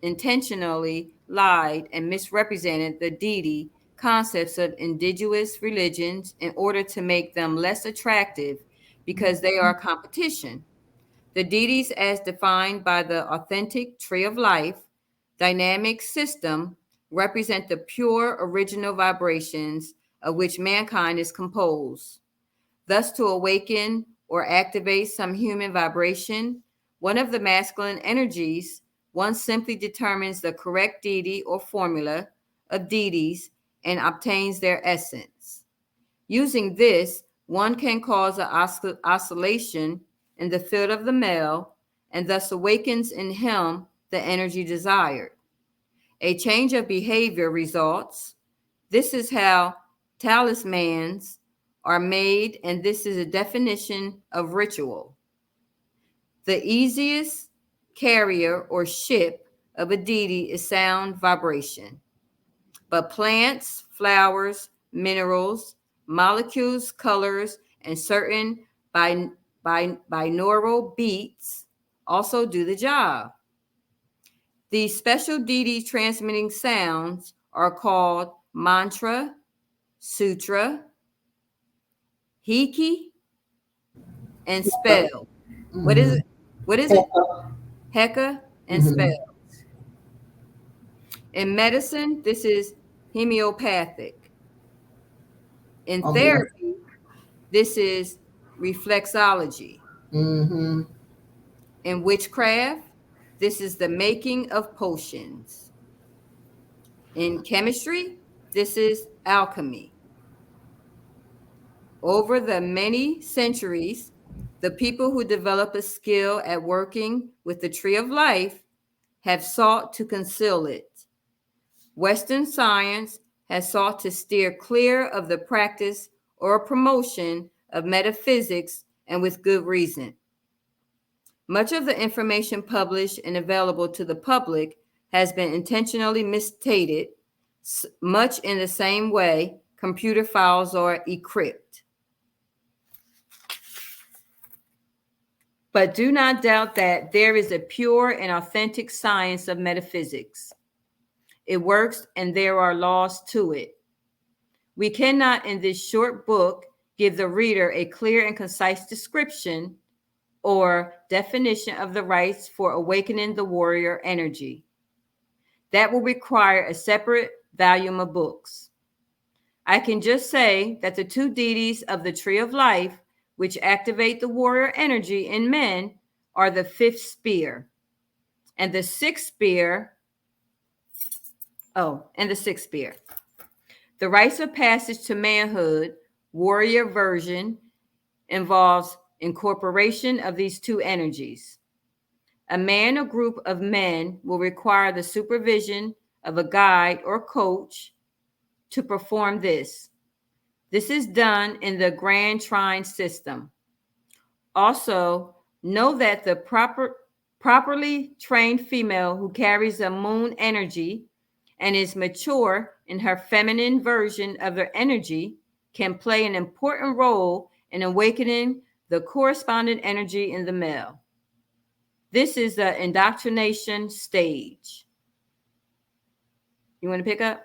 intentionally lied and misrepresented the deity concepts of indigenous religions in order to make them less attractive because they are competition. The deities, as defined by the authentic tree of life dynamic system, represent the pure original vibrations of which mankind is composed. Thus, to awaken or activate some human vibration, one of the masculine energies, one simply determines the correct deity or formula of deities and obtains their essence. Using this, one can cause an oscillation in the field of the male and thus awakens in him the energy desired. A change of behavior results. This is how talismans are made, and this is a definition of ritual. The easiest carrier or ship of a deity is sound vibration. But plants, flowers, minerals, molecules, colors, and certain binaural beats also do the job. These special deity transmitting sounds are called mantra, sutra, hiki, and spell. What is Mm-hmm. it? What is it? Heka and spell. Mm-hmm. In medicine, this is homeopathic. In Okay. therapy, this is reflexology. Mm-hmm. In witchcraft, this is the making of potions. In chemistry, this is alchemy. Over the many centuries, the people who develop a skill at working with the tree of life have sought to conceal it. Western science has sought to steer clear of the practice or promotion of metaphysics, and with good reason. Much of the information published and available to the public has been intentionally misstated, much in the same way computer files are encrypted. But do not doubt that there is a pure and authentic science of metaphysics. It works, and there are laws to it. We cannot, in this short book, give the reader a clear and concise description or definition of the rites for awakening the warrior energy. That will require a separate volume of books. I can just say that the two deities of the tree of life, which activate the warrior energy in men, are the fifth spear and the sixth spear. And the sixth spear. The rites of passage to manhood, warrior version, involves incorporation of these two energies. A man or group of men will require the supervision of a guide or coach to perform this. This is done in the Grand Trine system. Also, know that the properly trained female who carries a moon energy and is mature in her feminine version of her energy can play an important role in awakening the corresponding energy in the male. This is the indoctrination stage. You want to pick up?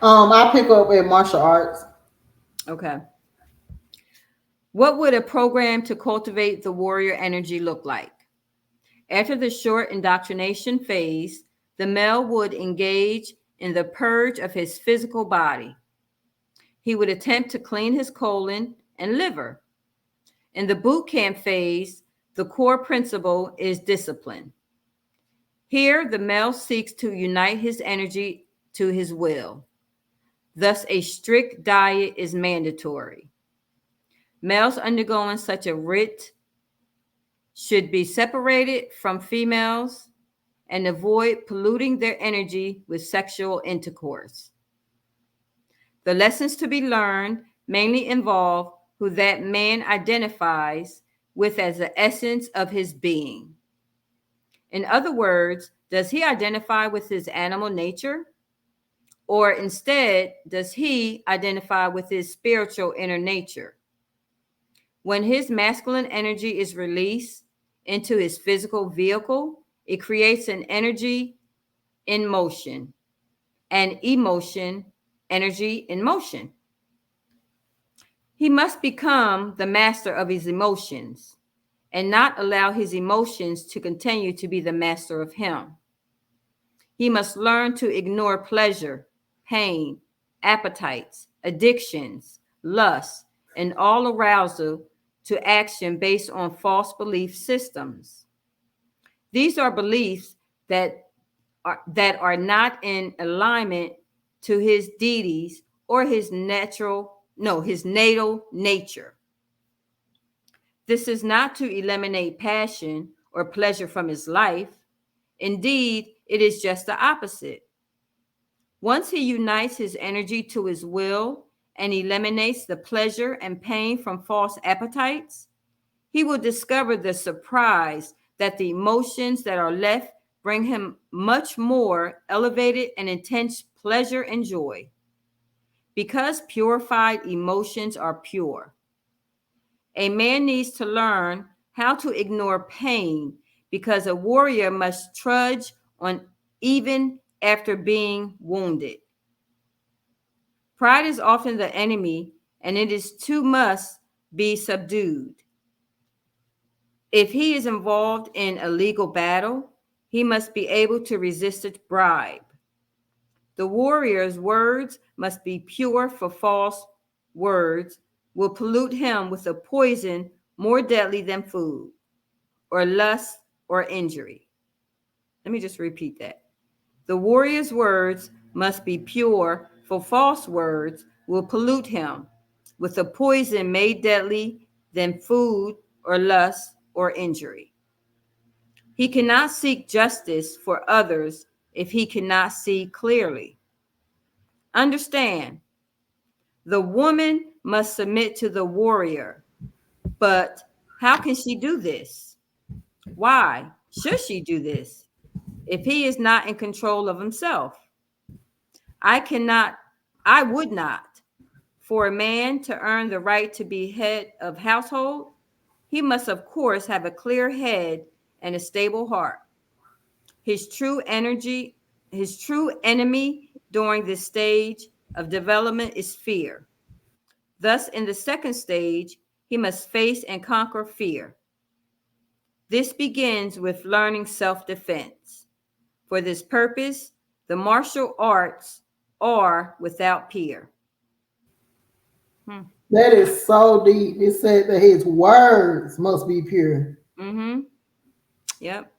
I pick up at martial arts. Okay. What would a program to cultivate the warrior energy look like? After the short indoctrination phase, the male would engage in the purge of his physical body. He would attempt to clean his colon and liver. In the boot camp phase, the core principle is discipline. Here, the male seeks to unite his energy to his will. Thus, a strict diet is mandatory. Males undergoing such a rite should be separated from females and avoid polluting their energy with sexual intercourse. The lessons to be learned mainly involve who that man identifies with as the essence of his being. In other words, does he identify with his animal nature? Or instead, does he identify with his spiritual inner nature? When his masculine energy is released into his physical vehicle, it creates an energy in motion, and emotion, energy in motion. He must become the master of his emotions and not allow his emotions to continue to be the master of him. He must learn to ignore pleasure, pain, appetites, addictions, lust, and all arousal to action based on false belief systems. These are beliefs that are not in alignment to his deities or his natal nature. This is not to eliminate passion or pleasure from his life. Indeed, it is just the opposite. Once he unites his energy to his will and eliminates the pleasure and pain from false appetites, he will discover the surprise that the emotions that are left bring him much more elevated and intense pleasure and joy. Because purified emotions are pure, a man needs to learn how to ignore pain because a warrior must trudge on even after being wounded. Pride is often the enemy, and it is too must be subdued. If he is involved in a legal battle, he must be able to resist a bribe. The warrior's words must be pure, for false words will pollute him with a poison more deadly than food, or lust, or injury. Let me just repeat that. The warrior's words must be pure, for false words will pollute him with a poison made deadly than food, or lust, or injury. He cannot seek justice for others if he cannot see clearly. Understand, the woman must submit to the warrior, but how can she do this? Why should she do this if he is not in control of himself? I would not. For a man to earn the right to be head of household, he must, of course, have a clear head and a stable heart. His true enemy during this stage of development is fear. Thus, in the second stage, he must face and conquer fear. This begins with learning self-defense. For this purpose, the martial arts are without peer. That is so deep. It said that his words must be pure. Mm-hmm. Yep.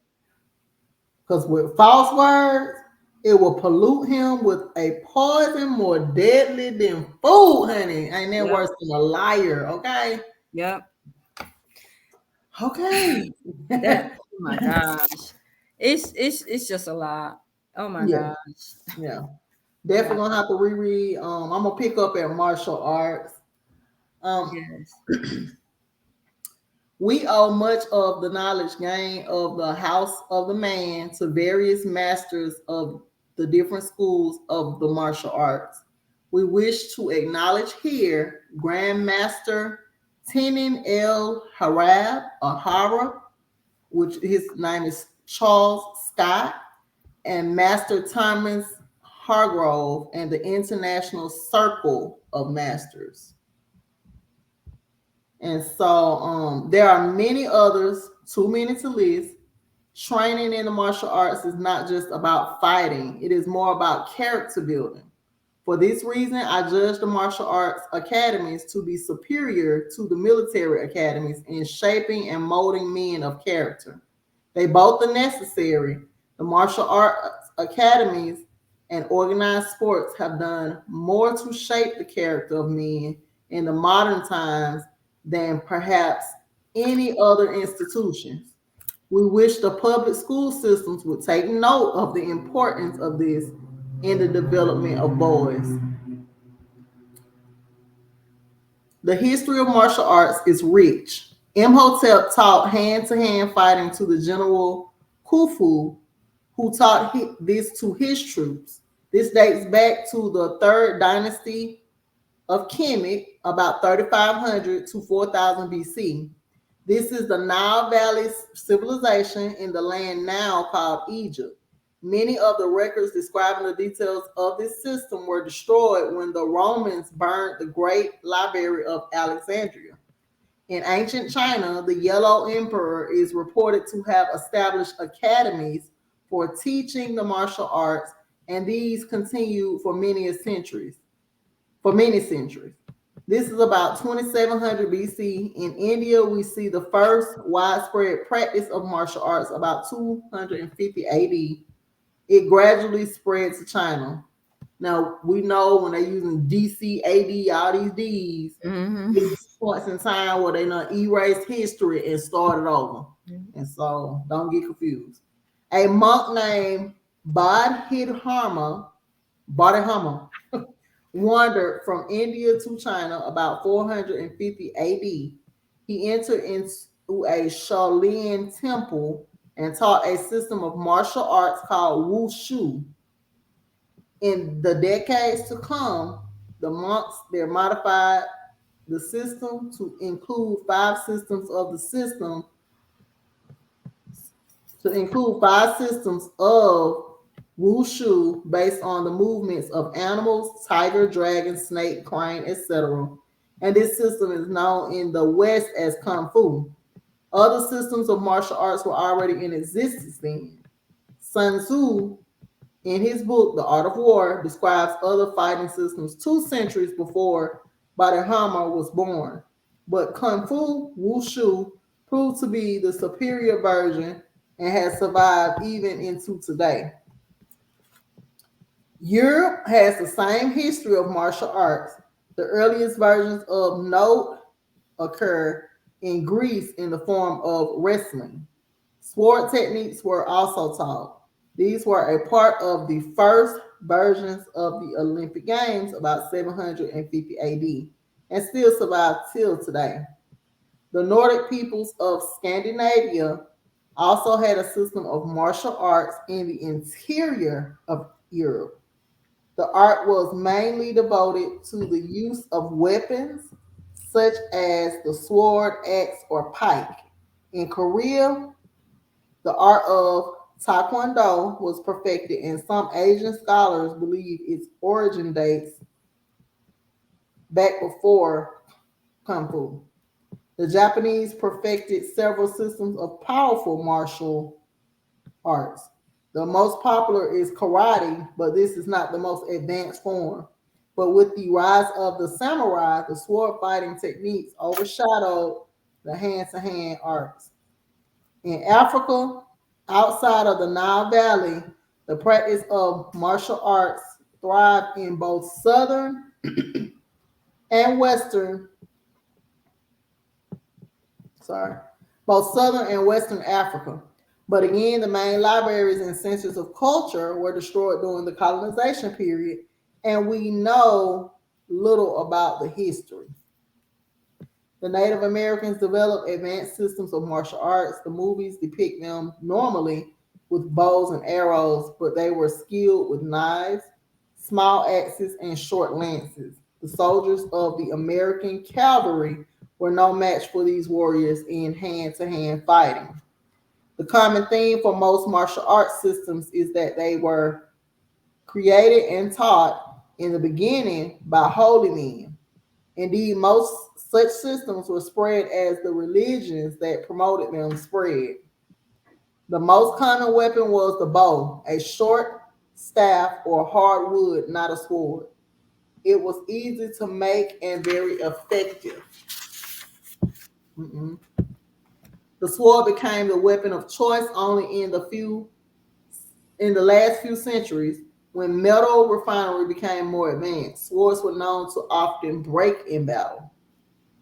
Because with false words, it will pollute him with a poison more deadly than food, honey. Ain't that Yep. worse than a liar? Okay. Yep. Okay. That, oh my gosh. It's just a lot. Oh my Yeah. gosh. Yeah. Definitely gonna have to reread. I'm gonna pick up at martial arts. Yes. We owe much of the knowledge gained of the house of the man to various masters of the different schools of the martial arts. We wish to acknowledge here Grandmaster Tenin El Harab, which his name is Charles Scott, and Master Thomas Hargrove, and the International Circle of Masters. And so there are many others, too many to list. Training in the martial arts is not just about fighting, it is more about character building. For this reason, I judge the martial arts academies to be superior to the military academies in shaping and molding men of character. They both are necessary. The martial arts academies and organized sports have done more to shape the character of men in the modern times than perhaps any other institutions. We wish the public school systems would take note of the importance of this in the development of boys. The history of martial arts is rich. Imhotep taught hand to hand fighting to the general Khufu, who taught this to his troops. This dates back to the third dynasty of Kemet, about 3500 to 4000 BC. This is the Nile Valley civilization in the land now called Egypt. Many of the records describing the details of this system were destroyed when the Romans burned the great library of Alexandria. In ancient China, the Yellow Emperor is reported to have established academies for teaching the martial arts, and these continued for many centuries. This is about 2700 BC. In India, we see the first widespread practice of martial arts about 250 AD. It gradually spread to China. Now, we know when they're using DC, AD, all these Ds, it's points in time where they not erased history and started over. And so don't get confused. A monk named Bodhidharma wandered from India to China about 450 AD. He entered into a Shaolin temple and taught a system of martial arts called Wushu. In the decades to come, the monks they modified the system to include five systems of Wushu based on the movements of animals, tiger, dragon, snake, crane, etc. And this system is known in the West as Kung Fu. Other systems of martial arts were already in existence then. Sun Tzu, in his book, The Art of War, describes other fighting systems 2 centuries before Bodhidharma was born. But Kung Fu Wushu proved to be the superior version and has survived even into today. Europe has the same history of martial arts. The earliest versions of note occur in Greece in the form of wrestling. Sword techniques were also taught. These were a part of the first versions of the Olympic Games about 750 AD and still survive till today. The Nordic peoples of Scandinavia also had a system of martial arts in the interior of Europe. The art was mainly devoted to the use of weapons such as the sword, axe, or pike. In Korea, the art of Taekwondo was perfected, and some Asian scholars believe its origin dates back before Kung Fu. The Japanese perfected several systems of powerful martial arts. The most popular is karate, but this is not the most advanced form. But with the rise of the samurai, the sword fighting techniques overshadowed the hand to hand arts. In Africa, outside of the Nile Valley, the practice of martial arts thrived in both southern and western, both southern and western Africa. But again, the main libraries and centers of culture were destroyed during the colonization period, and we know little about the history. The Native Americans developed advanced systems of martial arts. The movies depict them normally with bows and arrows, but they were skilled with knives, small axes, and short lances. The soldiers of the American cavalry were no match for these warriors in hand to hand fighting. The common theme for most martial arts systems is that they were created and taught in the beginning by holy men. Indeed, most such systems were spread as the religions that promoted them spread. The most common weapon was the bow, a short staff or hard wood, not a sword. It was easy to make and very effective. The sword became the weapon of choice only in the last few centuries. When metal refinery became more advanced, swords were known to often break in battle.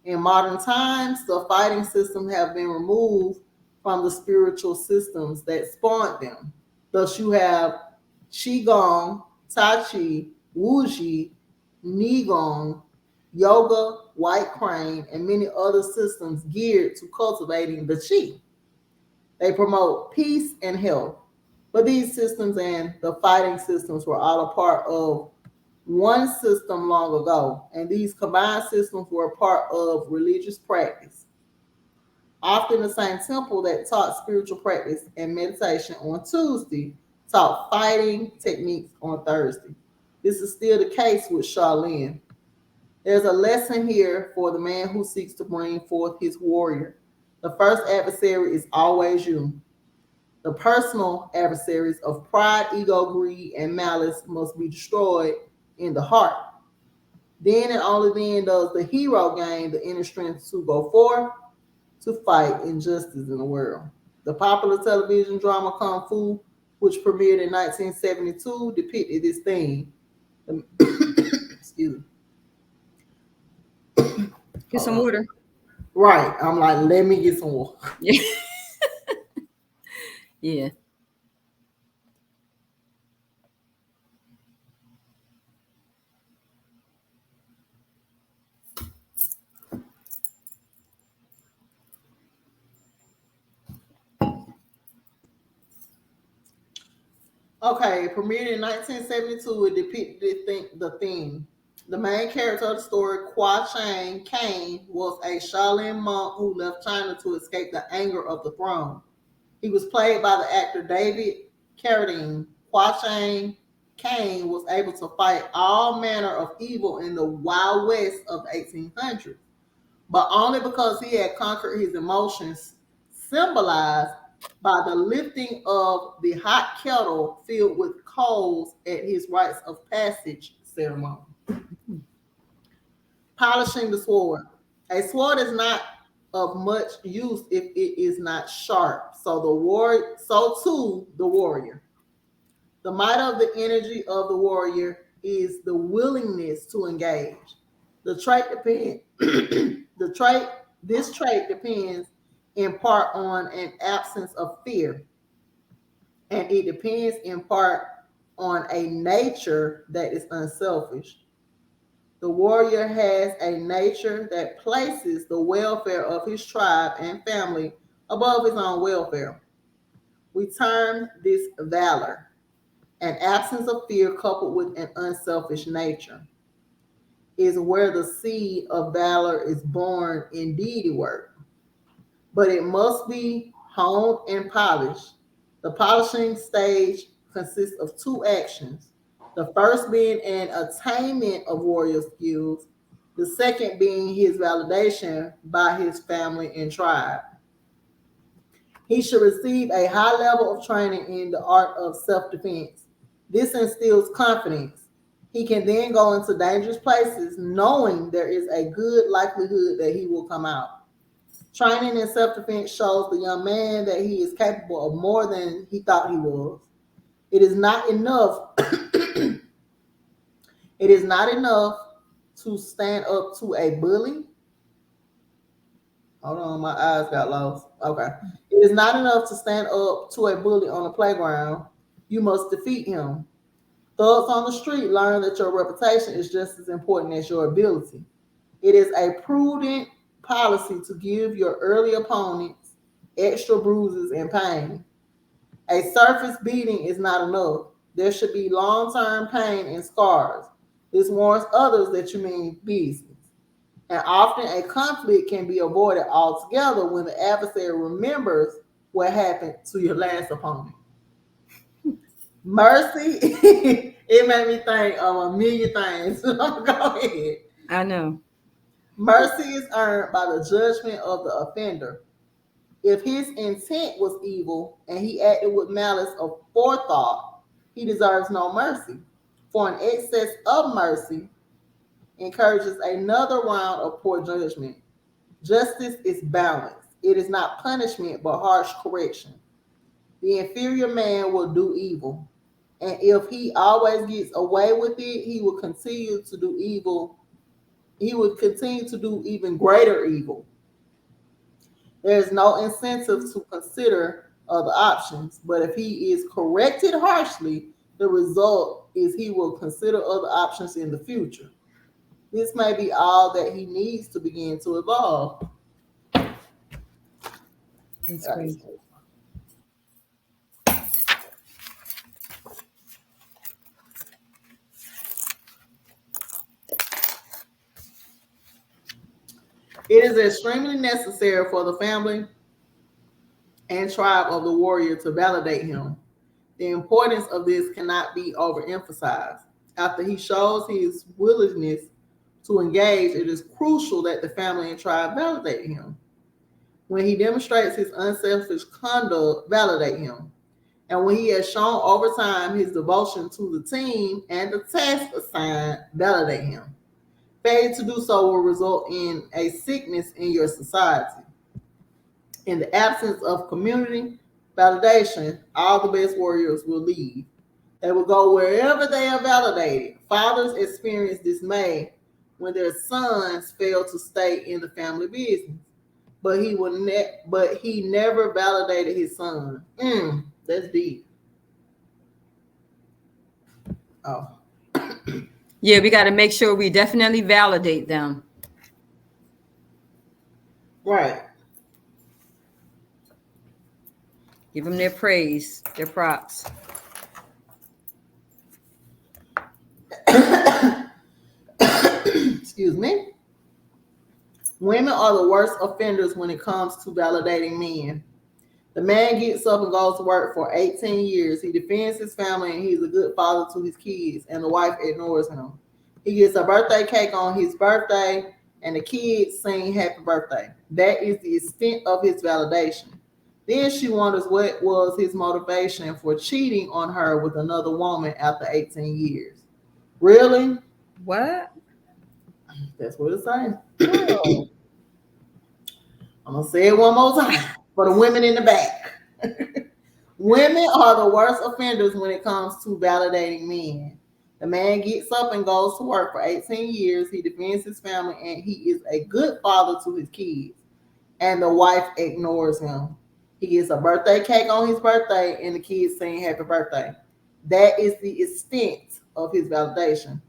In modern times, the fighting systems have been removed from the spiritual systems that spawned them. Thus, you have Qigong, Tai Chi, Wuji, Nigong, Yoga, White Crane, and many other systems geared to cultivating the Qi. They promote peace and health. But these systems and the fighting systems were all a part of one system long ago, and these combined systems were part of religious practice. Often the same temple that taught spiritual practice and meditation on Tuesday taught fighting techniques on Thursday. This is still the case with Shaolin. There's a lesson here for the man who seeks to bring forth his warrior. The first adversary is always you. The personal adversaries of pride, ego, greed, and malice must be destroyed in the heart. Then and only then does the hero gain the inner strength to go forth to fight injustice in the world. The popular television drama Kung Fu, which premiered in 1972, depicted this theme. Excuse me. Get some water. Right. I'm like, let me get some water. Yeah. Yeah. Okay, premiered in 1972, it depicted the theme. The main character of the story, Kwa Chang Caine, was a Shaolin monk who left China to escape the anger of the throne. He was played by the actor David Carradine. Kwa Chang Caine was able to fight all manner of evil in the Wild West of the 1800s, but only because he had conquered his emotions, symbolized by the lifting of the hot kettle filled with coals at his rites of passage ceremony. Polishing the sword. A sword is not of much use if it is not sharp. So too the warrior. The might of the energy of the warrior is the willingness to engage. The trait depends. This trait depends in part on an absence of fear, and it depends in part on a nature that is unselfish. The warrior has a nature that places the welfare of his tribe and family above his own welfare. We term this valor, an absence of fear coupled with an unselfish nature is where the seed of valor is born in deity work. But it must be honed and polished. The polishing stage consists of two actions. The first being an attainment of warrior skills, the second being his validation by his family and tribe. He should receive a high level of training in the art of self-defense. This instills confidence. He can then go into dangerous places knowing there is a good likelihood that he will come out. Training in self-defense shows the young man that he is capable of more than he thought he was. It is not enough. It is not enough to stand up to a bully. Hold on, my eyes got lost. Okay. It is not enough to stand up to a bully on the playground. You must defeat him. Thugs on the street learn that your reputation is just as important as your ability. It is a prudent policy to give your early opponents extra bruises and pain. A surface beating is not enough. There should be long-term pain and scars. This warns others that you mean business. And often a conflict can be avoided altogether when the adversary remembers what happened to your last opponent. Mercy, it made me think of a million things. Go ahead. I know. Mercy is earned by the judgment of the offender. If his intent was evil and he acted with malice of forethought, he deserves no mercy. For an excess of mercy encourages another round of poor judgment. Justice is balance. It is not punishment, but harsh correction. The inferior man will do evil. And if he always gets away with it, he will continue to do evil. He would continue to do even greater evil. There is no incentive to consider other options, but if he is corrected harshly, the result is he will consider other options in the future. This may be all that he needs to begin to evolve. That's crazy. It is extremely necessary for the family and tribe of the warrior to validate him. The importance of this cannot be overemphasized. After he shows his willingness to engage, it is crucial that the family and tribe validate him. When he demonstrates his unselfish conduct, validate him. And when he has shown over time his devotion to the team and the task assigned, validate him. Failure to do so will result in a sickness in your society. In the absence of community validation, all the best warriors will leave. They will go wherever they are validated. Fathers experience dismay when their sons fail to stay in the family business. But he never validated his son. That's deep. Oh. Yeah, we got to make sure we definitely validate them. Right. Give them their praise, their props. Excuse me. Women are the worst offenders when it comes to validating men. The man gets up and goes to work for 18 years. He defends his family and he's a good father to his kids, and the wife ignores him. He gets a birthday cake on his birthday, and the kids sing happy birthday. That is the extent of his validation. Then she wonders what was his motivation for cheating on her with another woman after 18 years. Really? What? That's what it's saying. I'm going to say it one more time for the women in the back. Women are the worst offenders when it comes to validating men. The man gets up and goes to work for 18 years. He defends his family and he is a good father to his kids. And the wife ignores him. He gets a birthday cake on his birthday and the kids sing happy birthday. That is the extent of his validation.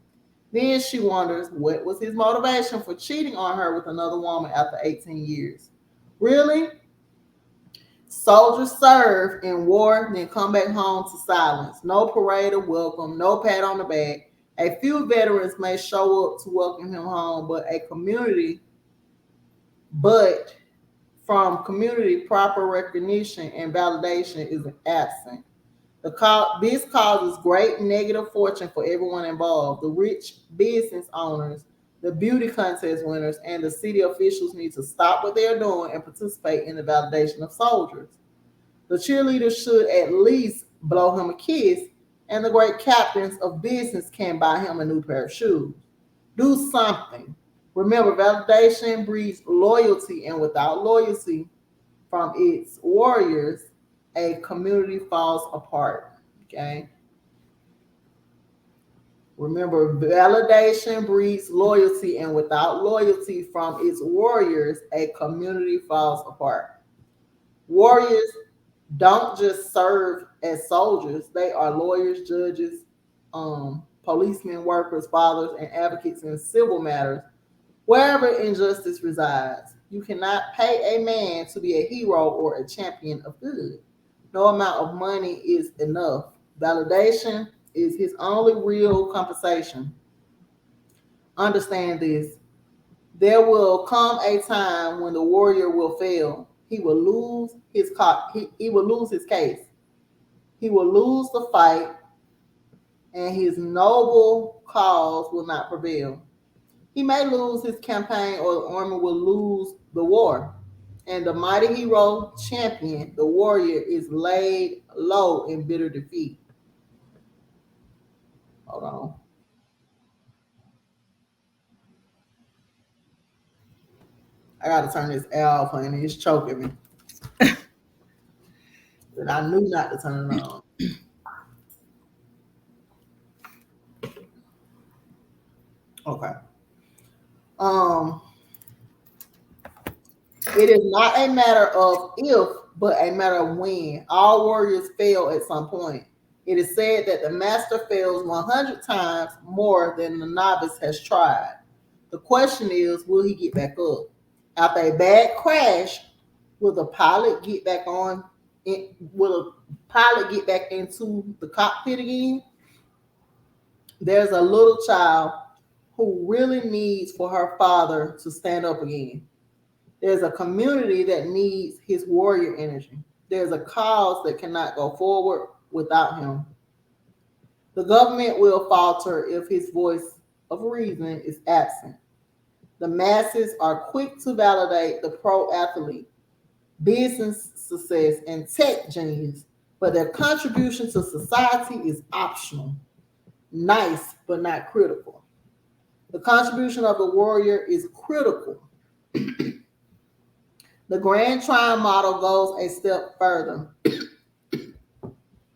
Then she wonders what was his motivation for cheating on her with another woman after 18 years. Really? Soldiers serve in war, then come back home to silence. No parade of welcome, no pat on the back. A few veterans may show up to welcome him home, but from community proper recognition and validation is absent. This causes great negative fortune for everyone involved. The rich business owners, the beauty contest winners, and the city officials need to stop what they're doing and participate in the validation of soldiers. The cheerleaders should at least blow him a kiss, and the great captains of business can buy him a new pair of shoes. Do something. Remember, validation breeds loyalty, and without loyalty from its warriors, a community falls apart. Okay. Remember, validation breeds loyalty, and without loyalty from its warriors, a community falls apart. Warriors don't just serve as soldiers, they are lawyers, judges, policemen, workers, fathers, and advocates in civil matters, wherever injustice resides. You cannot pay a man to be a hero or a champion of good. No amount of money is enough. Validation is his only real compensation. Understand this. There will come a time when the warrior will fail. He will lose his he will lose his case. He will lose the fight, and his noble cause will not prevail. He may lose his campaign, or the army will lose the war. And the mighty hero champion, the warrior, is laid low in bitter defeat. Hold on. I gotta turn this off, honey. It's choking me. But I knew not to turn it on. Okay. Um, it is not a matter of if, but a matter of when. All warriors fail at some point. It is said that the master fails 100 times more than the novice has tried. The question is, will he get back up? After a bad crash, will the pilot get back on? Will a pilot get back into the cockpit again? There's a little child who really needs for her father to stand up again. There's a community that needs his warrior energy. There's a cause that cannot go forward without him. The government will falter if his voice of reason is absent. The masses are quick to validate the pro athlete, business success, and tech genius, but their contribution to society is optional, nice, but not critical. The contribution of the warrior is critical. The Grand Trine model goes a step further.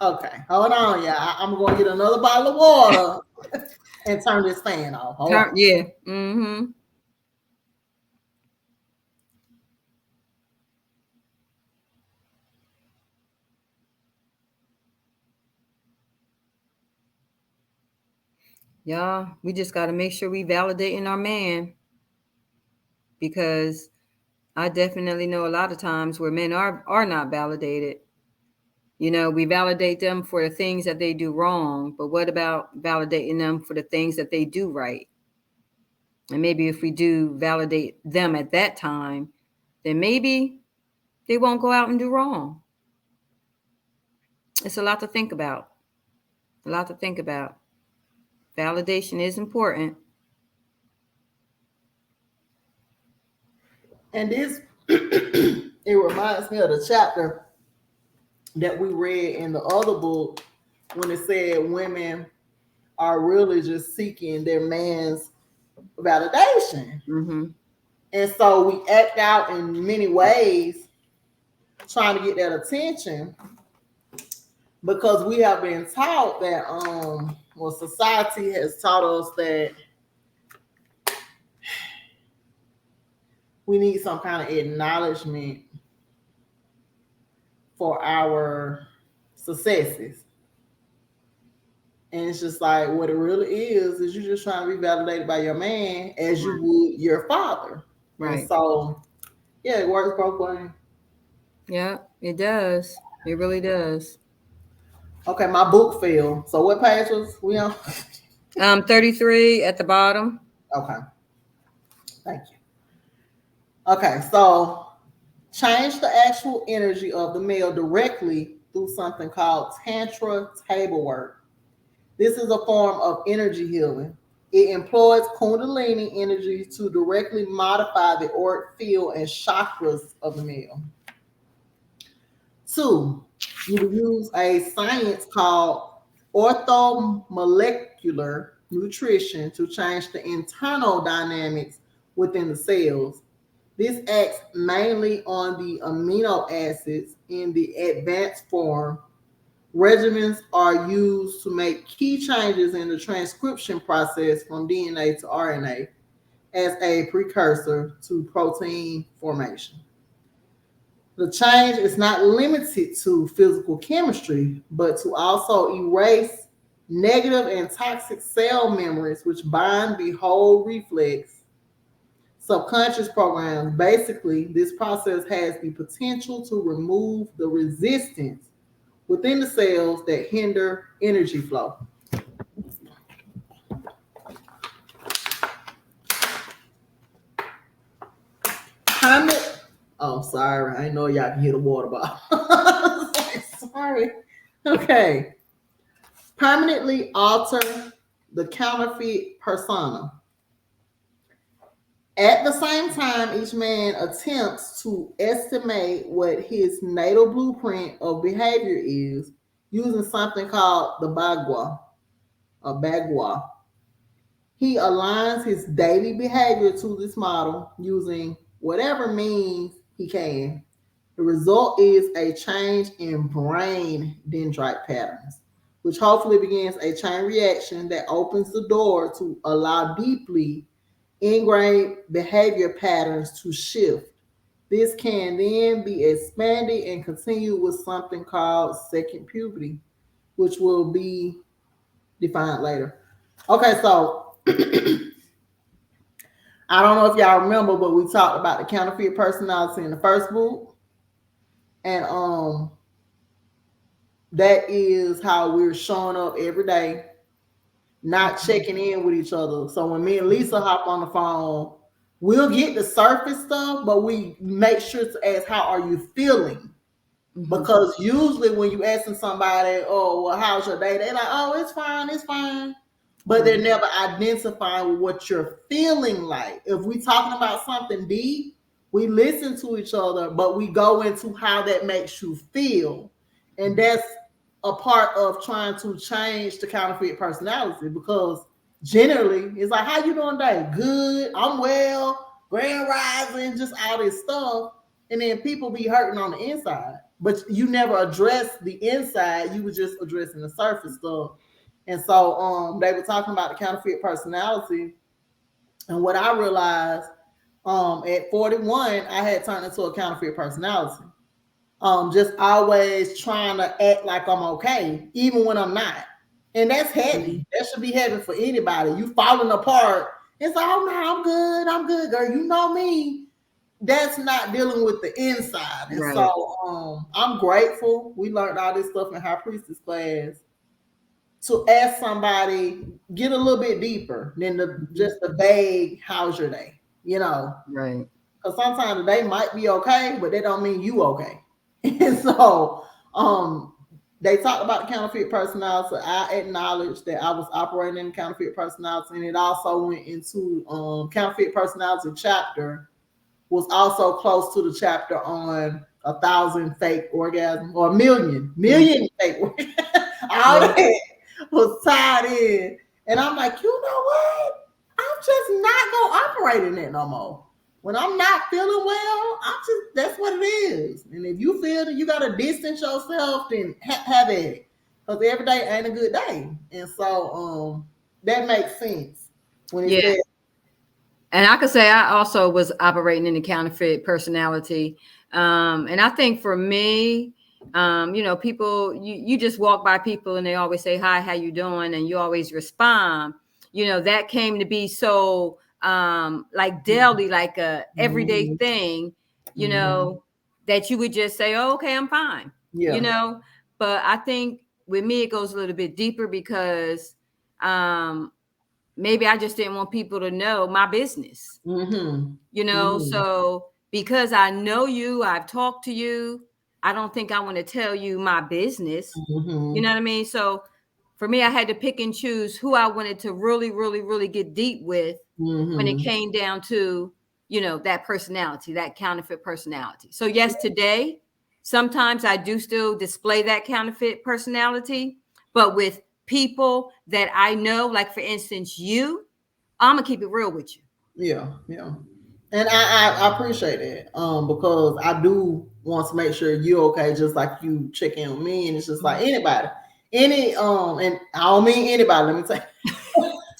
Okay, hold on, y'all. I'm going to get another bottle of water and turn this fan off. Hold on. Yeah. Mm-hmm. Yeah, we just got to make sure we validating our man, because I definitely know a lot of times where men are not validated. You know, we validate them for the things that they do wrong, but what about validating them for the things that they do right? And maybe if we do validate them at that time, then maybe they won't go out and do wrong. It's a lot to think about. A lot to think about. Validation is important. And this, it reminds me of the chapter that we read in the other book when it said women are really just seeking their man's validation. Mm-hmm. And so we act out in many ways trying to get that attention because we have been taught that society has taught us that we need some kind of acknowledgement for our successes. And it's just like what it really is you're just trying to be validated by your man as you would your father. Right. And so yeah, it works both ways. Yeah, it does. It really does. Okay, my book fell. So what page was we on? 33 at the bottom. Okay. Thank you. Okay, so change the actual energy of the male directly through something called Tantra table work. This is a form of energy healing. It employs Kundalini energy to directly modify the auric field and chakras of the male. 2, you use a science called orthomolecular nutrition to change the internal dynamics within the cells. This acts mainly on the amino acids in the advanced form. Regimens are used to make key changes in the transcription process from DNA to RNA as a precursor to protein formation. The change is not limited to physical chemistry, but to also erase negative and toxic cell memories, which bind the whole reflex subconscious programs. Basically, this process has the potential to remove the resistance within the cells that hinder energy flow. Oh, sorry. I know y'all can hear the water bottle. Sorry. Okay. Permanently alter the counterfeit persona. At the same time, each man attempts to estimate what his natal blueprint of behavior is using something called the Bagua, or Bagua. He aligns his daily behavior to this model using whatever means he can. The result is a change in brain dendrite patterns. which hopefully begins a chain reaction that opens the door to allow deeply ingrained behavior patterns to shift. This can then be expanded and continue with something called second puberty, which will be defined later. Okay, so I don't know if y'all remember, but we talked about the counterfeit personality in the first book. And that is how we're showing up every day, not checking in with each other. So when me and Lisa hop on the phone, we'll get the surface stuff, but we make sure to ask, how are you feeling? Because usually when you asking somebody, oh, well, how's your day? They're like, oh, it's fine, it's fine. But they're never identifying what you're feeling like. If we talking about something deep, we listen to each other, but we go into how that makes you feel. And that's a part of trying to change the counterfeit personality, because generally it's like, how you doing today? Good, I'm well, grand rising, just all this stuff. And then people be hurting on the inside, but you never address the inside. You were just addressing the surface stuff. And so they were talking about the counterfeit personality. And what I realized at 41, I had turned into a counterfeit personality. Just always trying to act like I'm okay, even when I'm not. And that's heavy. That should be heavy for anybody. You falling apart. It's like, oh no, I'm good, girl. You know me. That's not dealing with the inside. And so I'm grateful. We learned all this stuff in High Priestess class, to ask somebody, get a little bit deeper than just the vague, how's your day? You know? Right. Because sometimes the day might be okay, but that don't mean you okay. And so they talked about the counterfeit personality. I acknowledged that I was operating in counterfeit personality, and it also went into counterfeit personality chapter was also close to the chapter on 1,000 fake orgasms, or a million fake orgasms. All that was tied in. And I'm like, you know what? I'm just not gonna operate in that no more. When I'm not feeling well, that's what it is. And if you feel that you gotta distance yourself, then have it. Because every day ain't a good day. And so that makes sense when it says. And I could say I also was operating in the counterfeit personality. And I think for me, people, you just walk by people and they always say, hi, how you doing? And you always respond. That came to be so like daily, like a everyday thing, that you would just say, oh, okay, I'm fine. But I think with me, it goes a little bit deeper, because maybe I just didn't want people to know my business, so because I know you, I've talked to you, I don't think I want to tell you my business. You know what I mean? So for me, I had to pick and choose who I wanted to really, really, really get deep with when it came down to, that personality, that counterfeit personality. So yes, today, sometimes I do still display that counterfeit personality, but with people that I know, like for instance, I'm gonna keep it real with you. Yeah. And I appreciate it. Because I do want to make sure you're okay, just like you check in with me. And it's just like anybody. And I don't mean anybody, let me say.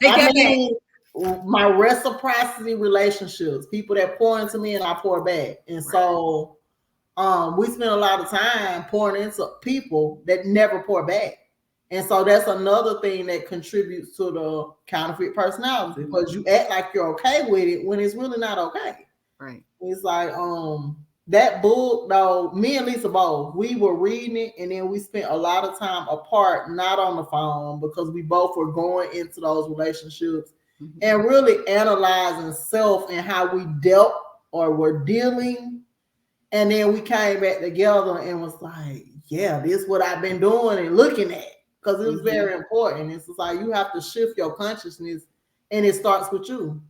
I mean my reciprocity relationships, people that pour into me and I pour back. And so we spend a lot of time pouring into people that never pour back. And so that's another thing that contributes to the counterfeit personality, because you act like you're okay with it when it's really not okay. Right. It's like that book, though, me and Lisa both, we were reading it, and then we spent a lot of time apart, not on the phone, because we both were going into those relationships and really analyzing self and how we dealt or were dealing. And then we came back together and was like, yeah, this is what I've been doing and looking at. Because it was very important. It's just like you have to shift your consciousness, and it starts with you.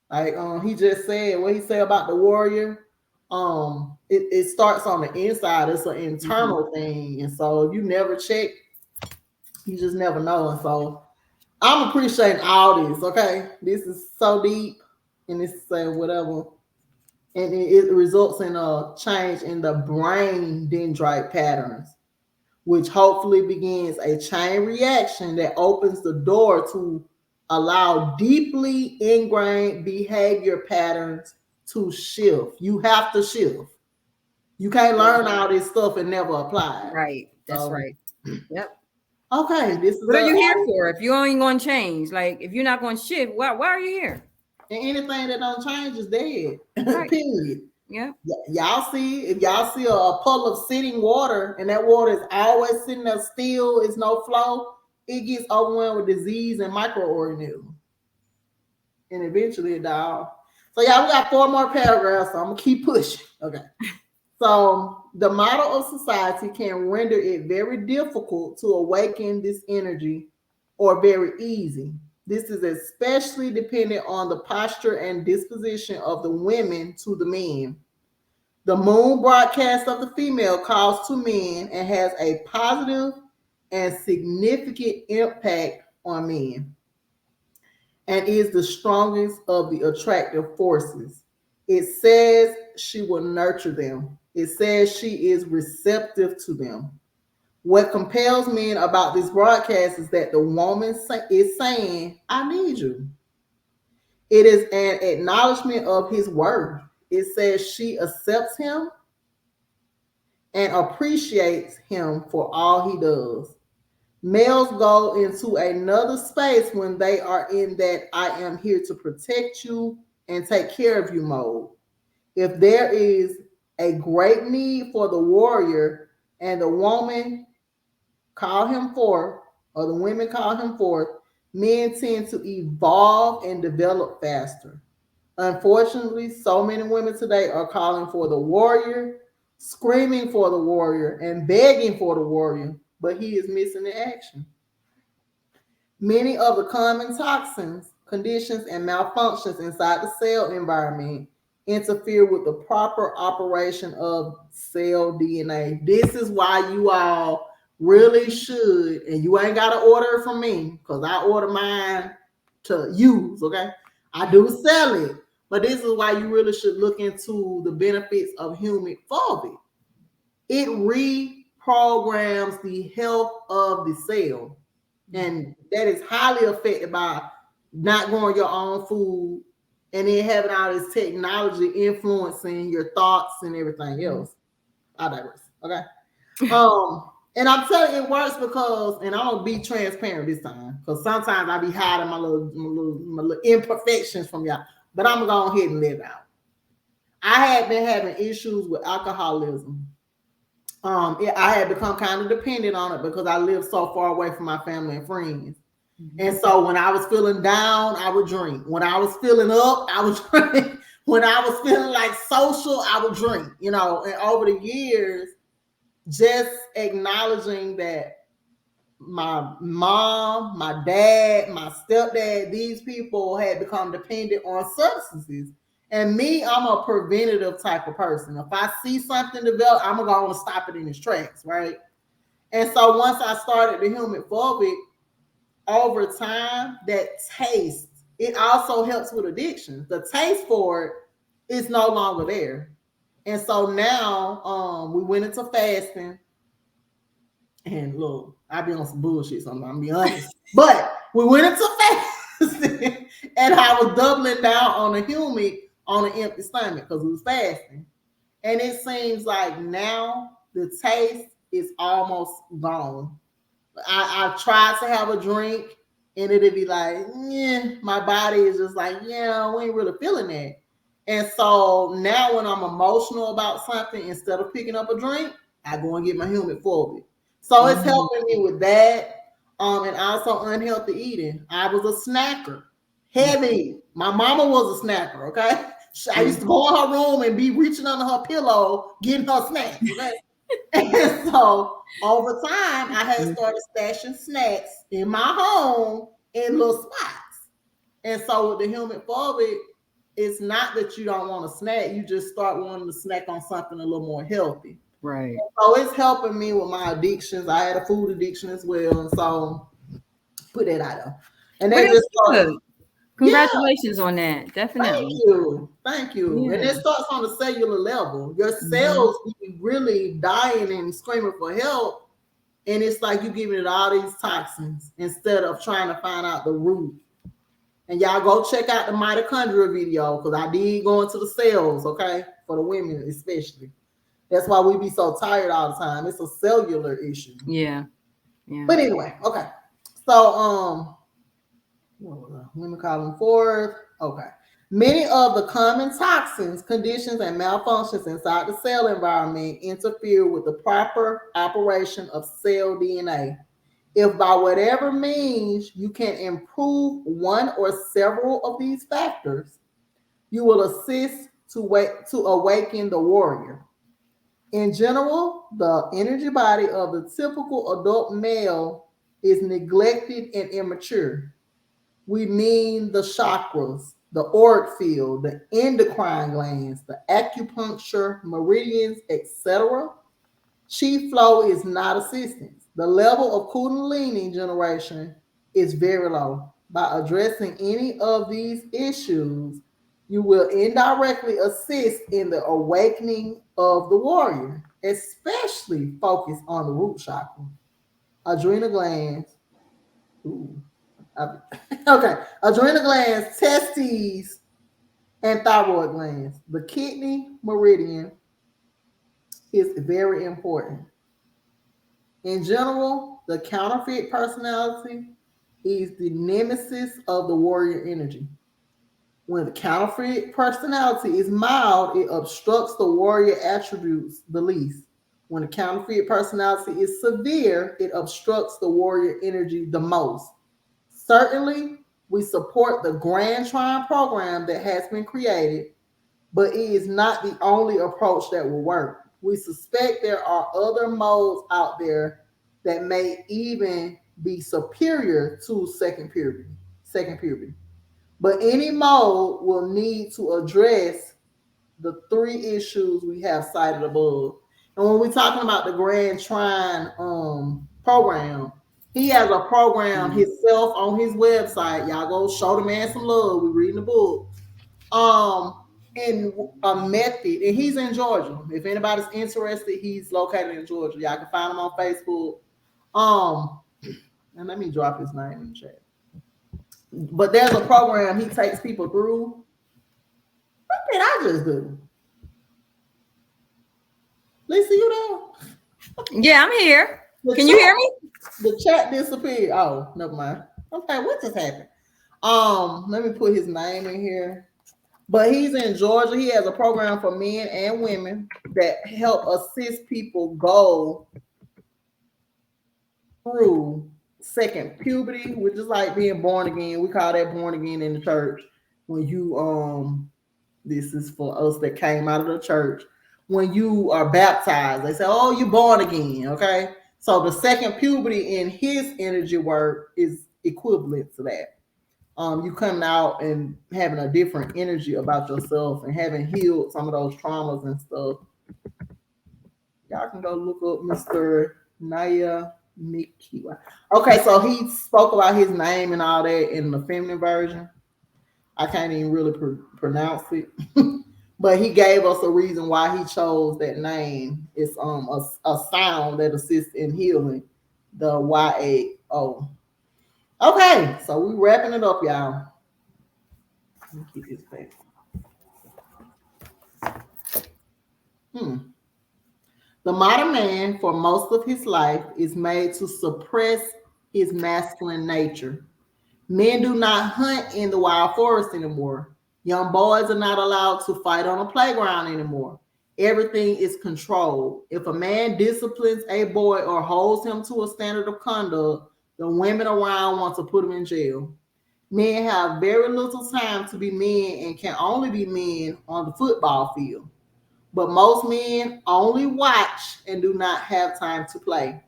Like he just said, what he said about the warrior, it starts on the inside. It's an internal thing. And so if you never check, you just never know. And so I'm appreciating all this. Okay, this is so deep, and this is whatever. And it results in a change in the brain dendrite patterns, which hopefully begins a chain reaction that opens the door to allow deeply ingrained behavior patterns to shift. You have to shift. You can't learn all this stuff and never apply it. Right. That's So, right. Yep. okay, this is What are you here for? If you ain't going to change, like if you're not going to shift, why are you here? and anything that don't change is dead. Right. Period. Yeah. Y'all see, if y'all see a puddle of sitting water and that water is always sitting there still, it's no flow, it gets overwhelmed with disease and microorganisms. And eventually it dies. So y'all, we got 4 more paragraphs, so I'm gonna keep pushing. Okay. So the model of society can render it very difficult to awaken this energy or very easy. This is especially dependent on the posture and disposition of the women to the men. The moon broadcast of the female calls to men and has a positive and significant impact on men and is the strongest of the attractive forces. It says she will nurture them. It says she is receptive to them. What compels men about this broadcast is that the woman is saying, I need you. It is an acknowledgement of his worth. It says she accepts him and appreciates him for all he does. Males go into another space when they are in that I am here to protect you and take care of you mode. If there is a great need for the warrior and the woman call him forth, or the women call him forth, men tend to evolve and develop faster. Unfortunately, so many women today are calling for the warrior, screaming for the warrior, and begging for the warrior, but he is missing the action. Many of the common toxins, conditions, and malfunctions inside the cell environment interfere with the proper operation of cell DNA. This is why you all really should, and you ain't got to order it from me because I order mine to use, okay? I do sell it, but this is why you really should look into the benefits of humic fulvic. It reprograms the health of the cell, and that is highly affected by not growing your own food and then having all this technology influencing your thoughts and everything else. I digress. Okay. And I'm telling you, it works because, and I'm gonna be transparent this time, because sometimes I be hiding my little imperfections from y'all. But I'm gonna go ahead and live out. I had been having issues with alcoholism. I had become kind of dependent on it because I lived so far away from my family and friends. And so when I was feeling down, I would drink. When I was feeling up, I would drink. When I was feeling like social, I would drink, and over the years, just acknowledging that my mom, my dad, my stepdad, these people had become dependent on substances. And me, I'm a preventative type of person. If I see something develop, I'm going to stop it in its tracks, right? And so once I started the humic fulvic, over time, that taste, it also helps with addiction. The taste for it is no longer there. And so now we went into fasting. And look, I be on some bullshit sometimes, I'm be honest. But we went into fasting and I was doubling down on the humic on an empty stomach because we was fasting. And it seems like now the taste is almost gone. I tried to have a drink and it'd be like, yeah, my body is just like, yeah, we ain't really feeling that. And so now when I'm emotional about something, instead of picking up a drink, I go and get my humic fulvic. So it's helping me with that. And also unhealthy eating. I was a snacker, heavy. My mama was a snacker, okay? I used to go in her room and be reaching under her pillow, getting her snacks, okay? And so over time, I had started stashing snacks in my home in little spots. And so with the humic fulvic, it's not that you don't want to snack, you just start wanting to snack on something a little more healthy. Right. And so it's helping me with my addictions. I had a food addiction as well. And so put that out there. And they just good. Congratulations on that. Definitely. Thank you. Yeah. And it starts on the cellular level. Your cells be really dying and screaming for help. And it's like you giving it all these toxins instead of trying to find out the root. And y'all go check out the mitochondria video because I did go into the cells, okay, for the women especially. That's why we be so tired all the time. It's a cellular issue. Yeah. But anyway, okay. So women calling forth. Okay. Many of the common toxins, conditions, and malfunctions inside the cell environment interfere with the proper operation of cell DNA. If by whatever means you can improve one or several of these factors, you will assist to awaken the warrior. In general, the energy body of the typical adult male is neglected and immature. We mean the chakras, the auric field, the endocrine glands, the acupuncture, meridians, etc. Chi flow is not assistance. The level of Kundalini generation is very low. By addressing any of these issues, you will indirectly assist in the awakening of the warrior, especially focus on the root chakra, adrenal glands. Ooh. Okay, adrenal glands, testes, and thyroid glands. The kidney meridian is very important. In general, the counterfeit personality is the nemesis of the warrior energy. When the counterfeit personality is mild, it obstructs the warrior attributes the least. When the counterfeit personality is severe, it obstructs the warrior energy the most. Certainly, we support the Grand Trine program that has been created, but it is not the only approach that will work. We suspect there are other modes out there that may even be superior to second puberty. But any mode will need to address the three issues we have cited above. And when we're talking about the Grand Trine program, he has a program himself on his website. Y'all go show the man some love. We're reading the book. In a method, and he's in Georgia. If anybody's interested, he's located in Georgia. Y'all can find him on Facebook. And let me drop his name in the chat. But there's a program he takes people through. What did I just do? Lisa, you there? Yeah, I'm here. Can you hear me? The chat disappeared. Oh, never mind. Okay, what just happened? Let me put his name in here. But he's in Georgia. He has a program for men and women that help assist people go through second puberty, which is like being born again. We call that born again in the church. When you this is for us that came out of the church. When you are baptized, they say, "Oh, you're born again." Okay, so the second puberty in his energy work is equivalent to that. You coming out and having a different energy about yourself and having healed some of those traumas and stuff. Y'all can go look up Mr. Naya Mikiwa. Okay, so he spoke about his name and all that in the feminine version. I can't even really pronounce it. But he gave us a reason why he chose that name. It's a sound that assists in healing, the YAO. Okay, so we wrapping it up, y'all. Let me keep this paper. The modern man, for most of his life, is made to suppress his masculine nature. Men do not hunt in the wild forest anymore. Young boys are not allowed to fight on a playground anymore. Everything is controlled. If a man disciplines a boy or holds him to a standard of conduct, the women around want to put him in jail. Men have very little time to be men and can only be men on the football field. But most men only watch and do not have time to play.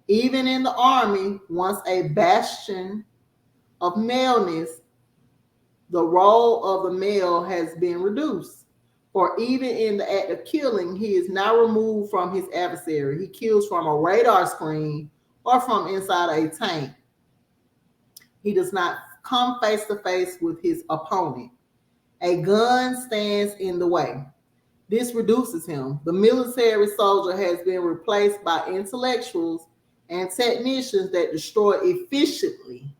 Even in the army, once a bastion of maleness, the role of the male has been reduced. For even in the act of killing, he is now removed from his adversary. He kills from a radar screen or from inside a tank. He does not come face to face with his opponent. A gun stands in the way. This reduces him. The military soldier has been replaced by intellectuals and technicians that destroy efficiently.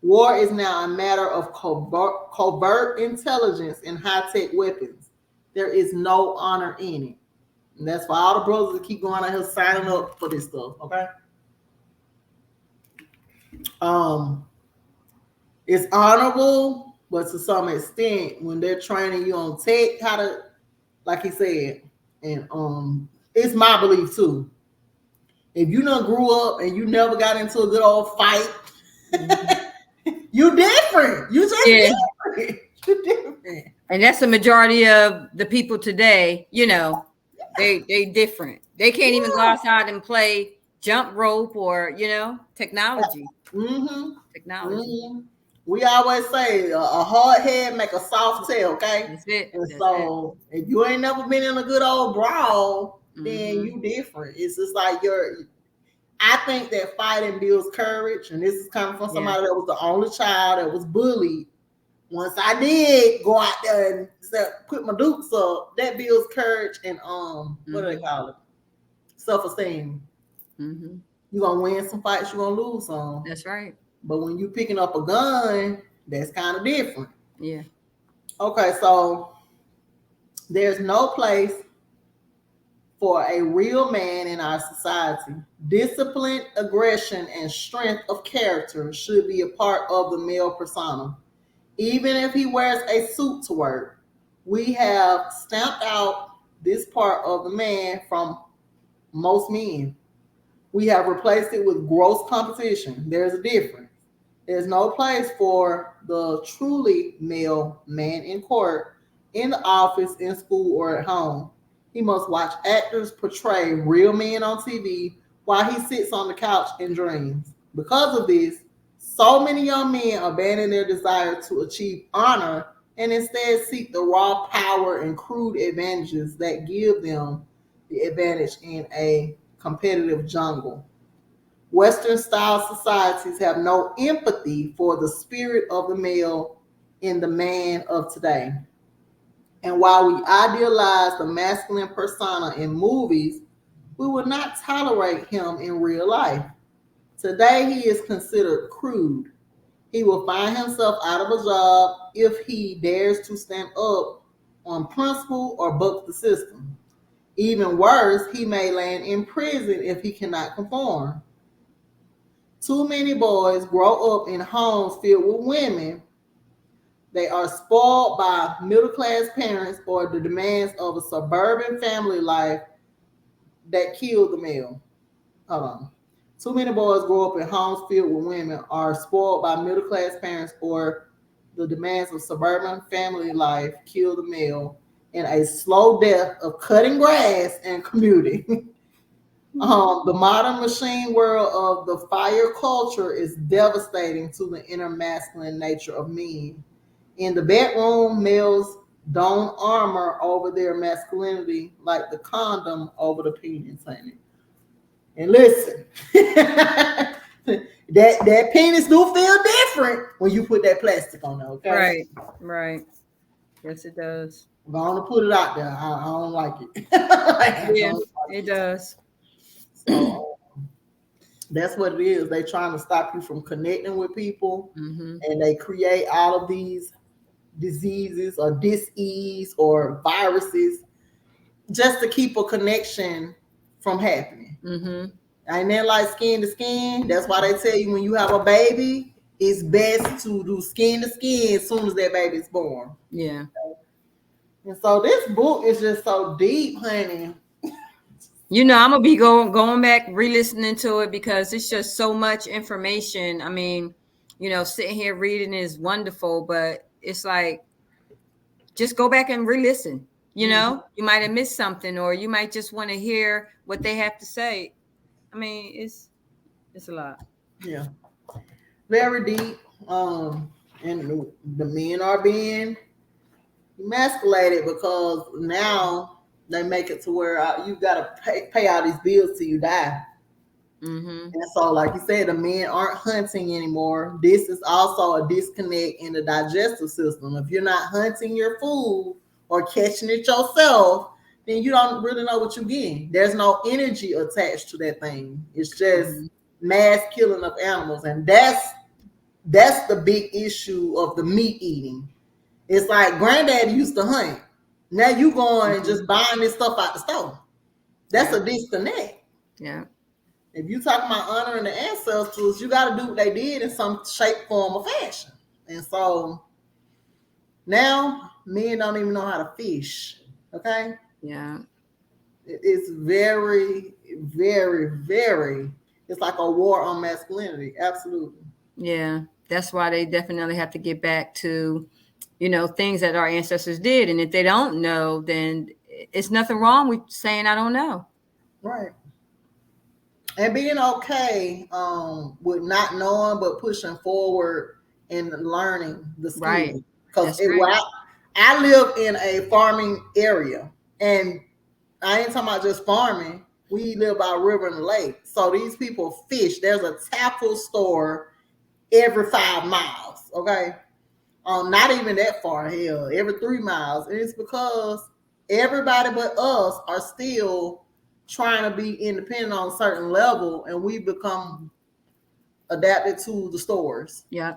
War is now a matter of covert intelligence and high-tech weapons. There is no honor in it. And that's for all the brothers that keep going out here signing up for this stuff, okay? It's honorable, but to some extent, when they're training you on tech, how to, like he said, and it's my belief too. If you done grew up and you never got into a good old fight, you different. You just different. You different. And that's the majority of the people today, you know, they different. They can't even go outside and play jump rope or, you know, technology. Technology. We always say a hard head make a soft tail, okay? That's it. And so if you ain't never been in a good old brawl, then you different. It's just like I think that fighting builds courage, and this is coming from somebody that was the only child that was bullied. Once I did go out there and put my dukes up, that builds courage and what do they call it? Self-esteem. You're gonna win some fights, you're gonna lose some. That's right. But when you picking up a gun, that's kind of different. Yeah. Okay, so there's no place for a real man in our society. Discipline, aggression, and strength of character should be a part of the male persona. Even if he wears a suit to work, we have stamped out this part of the man from most men. We have replaced it with gross competition. There's a difference. There's no place for the truly male man in court, in the office, in school, or at home. He must watch actors portray real men on TV while he sits on the couch and dreams. Because of this, so many young men abandon their desire to achieve honor and instead seek the raw power and crude advantages that give them the advantage in a competitive jungle. Western-style societies have no empathy for the spirit of the male in the man of today. And while we idealize the masculine persona in movies, we will not tolerate him in real life. Today, he is considered crude. He will find himself out of a job if he dares to stand up on principle or buck the system. Even worse, he may land in prison if he cannot conform. Too many boys grow up in homes filled with women. They are spoiled by middle-class parents or the demands of a suburban family life that kill the male. Hold on. Too many boys grow up in homes filled with women, are spoiled by middle-class parents, or the demands of suburban family life kill the male in a slow death of cutting grass and commuting. The modern machine world of the fire culture is devastating to the inner masculine nature of men. In the bedroom, males don armor over their masculinity like the condom over the penis, honey. And listen, that penis do feel different when you put that plastic on there, okay? Right. Yes, it does. I'm going to put it out there. I don't like it. Yeah, it does. So that's what it is. They trying to stop you from connecting with people, and they create all of these diseases or dis-ease or viruses just to keep a connection from happening. And then like skin to skin, that's why they tell you when you have a baby, it's best to do skin to skin as soon as that baby is born. Yeah. And so this book is just so deep, honey. You know, I'm gonna be going back, re-listening to it because it's just so much information. I mean, you know, sitting here reading is wonderful, but it's like just go back and re-listen. You know, you might have missed something, or you might just want to hear what they have to say. I mean, it's a lot. Yeah, very deep. And the men are being emasculated because now they make it to where you got to pay all these bills till you die. And so, like you said, the men aren't hunting anymore. This is also a disconnect in the digestive system. If you're not hunting your food or catching it yourself, then you don't really know what you're getting. There's no energy attached to that thing. It's just mass killing of animals, and that's the big issue of the meat eating. It's like granddad used to hunt. Now you going and just buying this stuff out the store. That's a disconnect. Yeah. If you talking about honoring the ancestors, you got to do what they did in some shape, form, or fashion. And so now men don't even know how to fish. Okay. Yeah. It's very, very, very. It's like a war on masculinity. Absolutely. Yeah. That's why they definitely have to get back to, things that our ancestors did. And if they don't know, then it's nothing wrong with saying, I don't know. Right. And being okay with not knowing, but pushing forward and learning the skills. Right. Because I live in a farming area, and I ain't talking about just farming. We live by a river and a lake. So these people fish. There's a tackle store every 5 miles. Okay. Not even that far, hell, every 3 miles. And it's because everybody but us are still trying to be independent on a certain level, and we become adapted to the stores. Yeah.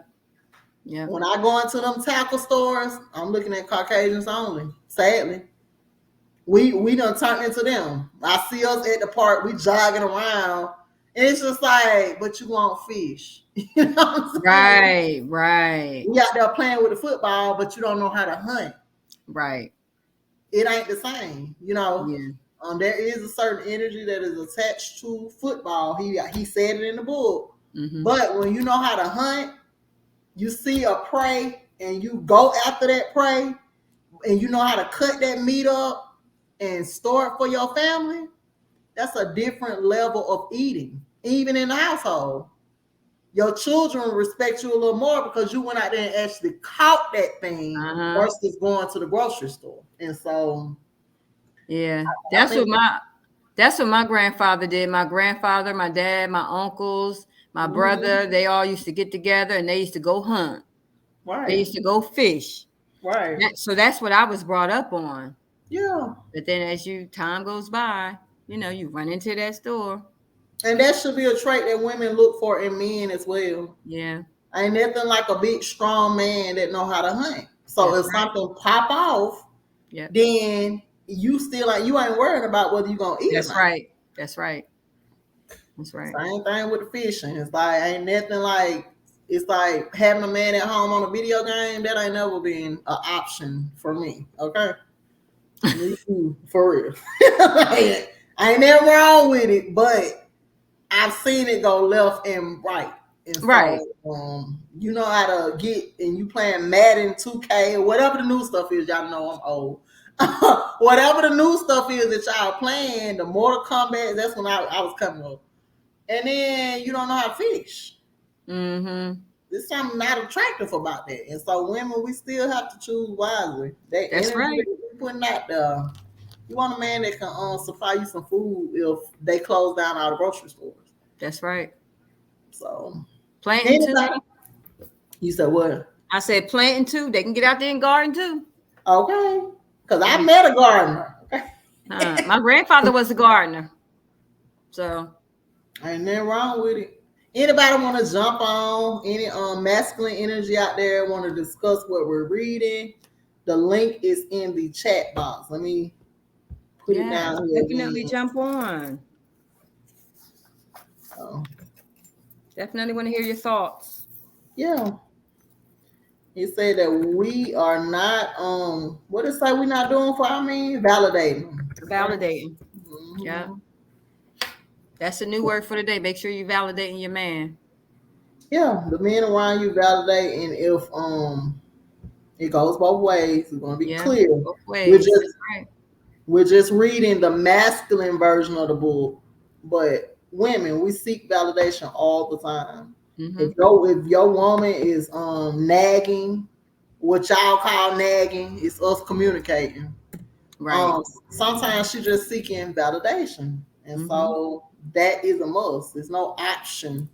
Yeah. When I go into them tackle stores, I'm looking at Caucasians only. Sadly, we done turned into them. I see us at the park, we jogging around, and it's just like, but you want fish. You know what I'm saying? Right. We out there playing with the football, but you don't know how to hunt. Right. It ain't the same, Yeah. There is a certain energy that is attached to football. He said it in the book. Mm-hmm. But when you know how to hunt, you see a prey and you go after that prey, and you know how to cut that meat up and store it for your family, that's a different level of eating, even in the household. Your children respect you a little more because you went out there and actually caught that thing versus going to the grocery store. And so, yeah, that's what my grandfather did. My grandfather, my dad, my uncles, my brother, they all used to get together and they used to go hunt. Right. They used to go fish. Right. So that's what I was brought up on. Yeah. But then as time goes by, you run into that store. And that should be a trait that women look for in men as well. Yeah. Ain't nothing like a big, strong man that know how to hunt. So if something pop off, then you still you ain't worried about whether you're going to eat it. That's right. Same thing with the fishing. It's like, ain't nothing like, it's like having a man at home on a video game. That ain't never been an option for me. Okay. For real. Ain't nothing wrong with it, but I've seen it go left and right. And so, you know how to get, and you playing Madden 2K or whatever the new stuff is. Y'all know I'm old. Whatever the new stuff is that y'all playing, the Mortal Kombat, that's when I was coming up. And then you don't know how to fish. Mm-hmm. There's something not attractive about that. And so women, we still have to choose wisely. That's right. Putting out there. You want a man that can supply you some food if they close down all the grocery stores. That's right. So planting too. You said what? I said planting too. They can get out there and garden too. Okay. Because I met a gardener. My grandfather was a gardener. So ain't nothing wrong with it. Anybody want to jump on any masculine energy out there, want to discuss what we're reading? The link is in the chat box. Let me put it down here. Definitely jump on. Definitely want to hear your thoughts. Yeah. He said that we are not what does it say we're not doing for validating. Mm-hmm. Yeah. That's a new word for the day. Make sure you're validating your man. Yeah, the men around you validate, and if it goes both ways. We're gonna be clear. Both ways. We're just reading the masculine version of the book, but women, we seek validation all the time. Mm-hmm. If your woman is nagging, what y'all call nagging, it's us communicating. Right. Sometimes she's just seeking validation, and so that is a must. There's no option.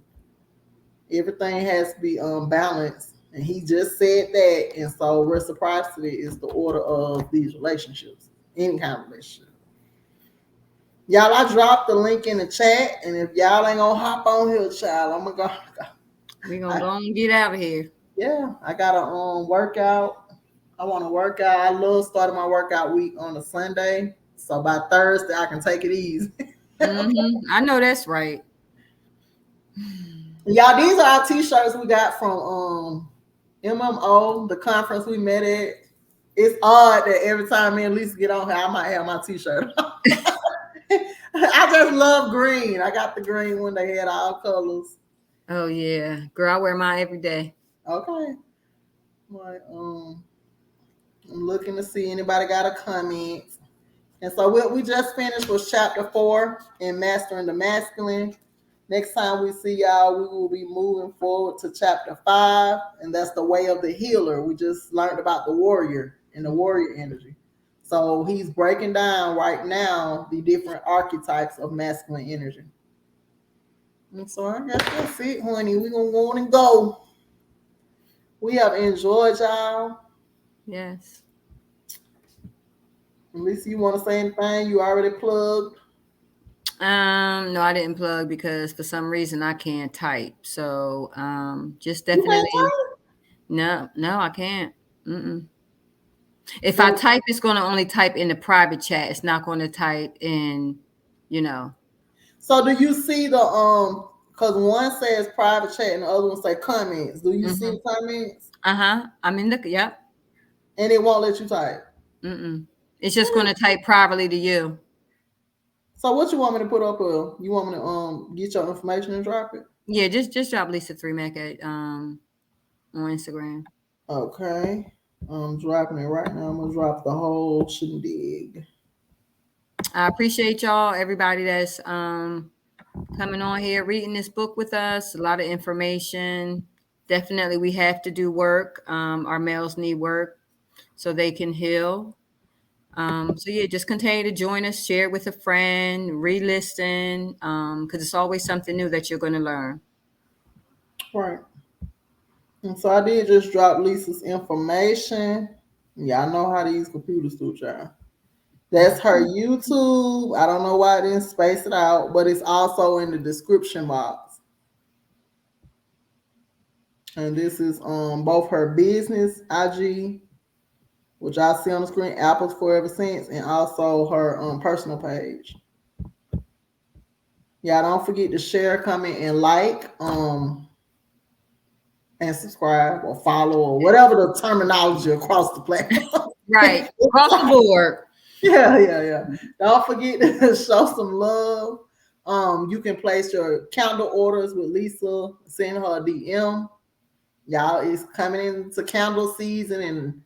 Everything has to be balanced, and he just said that. And so reciprocity is the order of these relationships, any kind of relationship. Y'all, I dropped the link in the chat, and if y'all ain't gonna hop on here, child, I'm gonna go. We're gonna go and get out of here. Yeah, I got a workout. I want to work out. I love starting my workout week on a Sunday, so by Thursday I can take it easy. I know that's right. Y'all, these are our t-shirts we got from MMO, the conference we met at. It's odd that every time me and Lisa get on here, I might have my t-shirt. I just love green. I got the green one. They had all colors. Oh yeah, girl, I wear mine every day. Okay. Like, I'm looking to see anybody got a comment. And so what we just finished was chapter 4 in Mastering the Masculine. Next time we see y'all, we will be moving forward to chapter 5, and that's the way of the healer. We just learned about the warrior and the warrior energy. So he's breaking down right now the different archetypes of masculine energy. And so I guess that's it, honey. We're going to go on and go. We have enjoyed y'all. Yes. Lisa, you want to say anything? You already plugged. No, I didn't plug because for some reason I can't type. So just definitely no, I can't. If I type, it's going to only type in the private chat. It's not going to type in, So do you see the because one says private chat and the other one say comments. Do you see the comments? I'm in the yep. And it won't let you type. It's just going to type privately to you. So what you want me to put up here? You want me to get your information and drop it? Yeah, just drop Lisa 3 Mac at on Instagram. Okay. I'm dropping it right now. I'm gonna drop the whole shindig. I appreciate y'all, everybody that's coming on here, reading this book with us. A lot of information. Definitely we have to do work. Our males need work so they can heal. So yeah, just continue to join us, share it with a friend, re-listen, because it's always something new that you're going to learn. Right. And so I did just drop Lisa's information. Y'all know how to use computers too, child. That's her YouTube. I don't know why I didn't space it out, but it's also in the description box. And this is both her business IG, which I see on the screen, Apples Forever Since, and also her personal page. Y'all don't forget to share, comment, and like, and subscribe or follow or whatever the terminology across the platform. Right, across the board. Yeah. Don't forget to show some love. You can place your candle orders with Lisa, send her a DM. Y'all, it's coming into candle season, and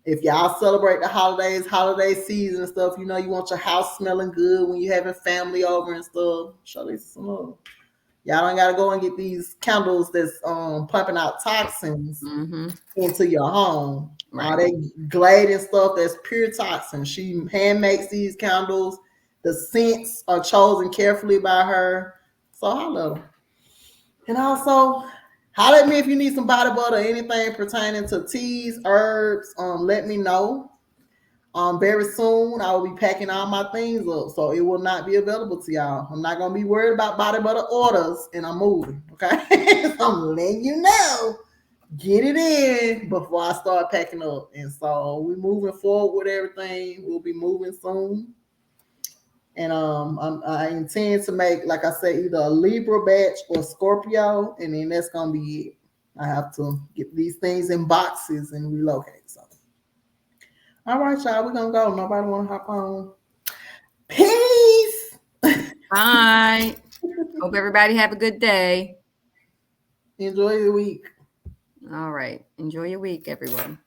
if y'all celebrate the holidays, holiday season and stuff, you want your house smelling good when you're having family over and stuff. Show Lisa some love. Y'all don't gotta go and get these candles that's pumping out toxins into your home. Right. All that Glade and stuff that's pure toxin. She hand makes these candles. The scents are chosen carefully by her. So holla. And also, holla at me if you need some body butter or anything pertaining to teas, herbs. Let me know. Very soon I will be packing all my things up, so it will not be available to y'all. I'm not gonna be worried about body butter orders, and I'm moving. Okay, so I'm letting you know. Get it in before I start packing up. And so we're moving forward with everything. We'll be moving soon. And I intend to make, like I said, either a Libra batch or Scorpio, and then that's gonna be it. I have to get these things in boxes and relocate. So all right, y'all, we're gonna go. Nobody wanna hop on. Peace. Bye. Hope everybody have a good day. Enjoy your week. All right. Enjoy your week, everyone.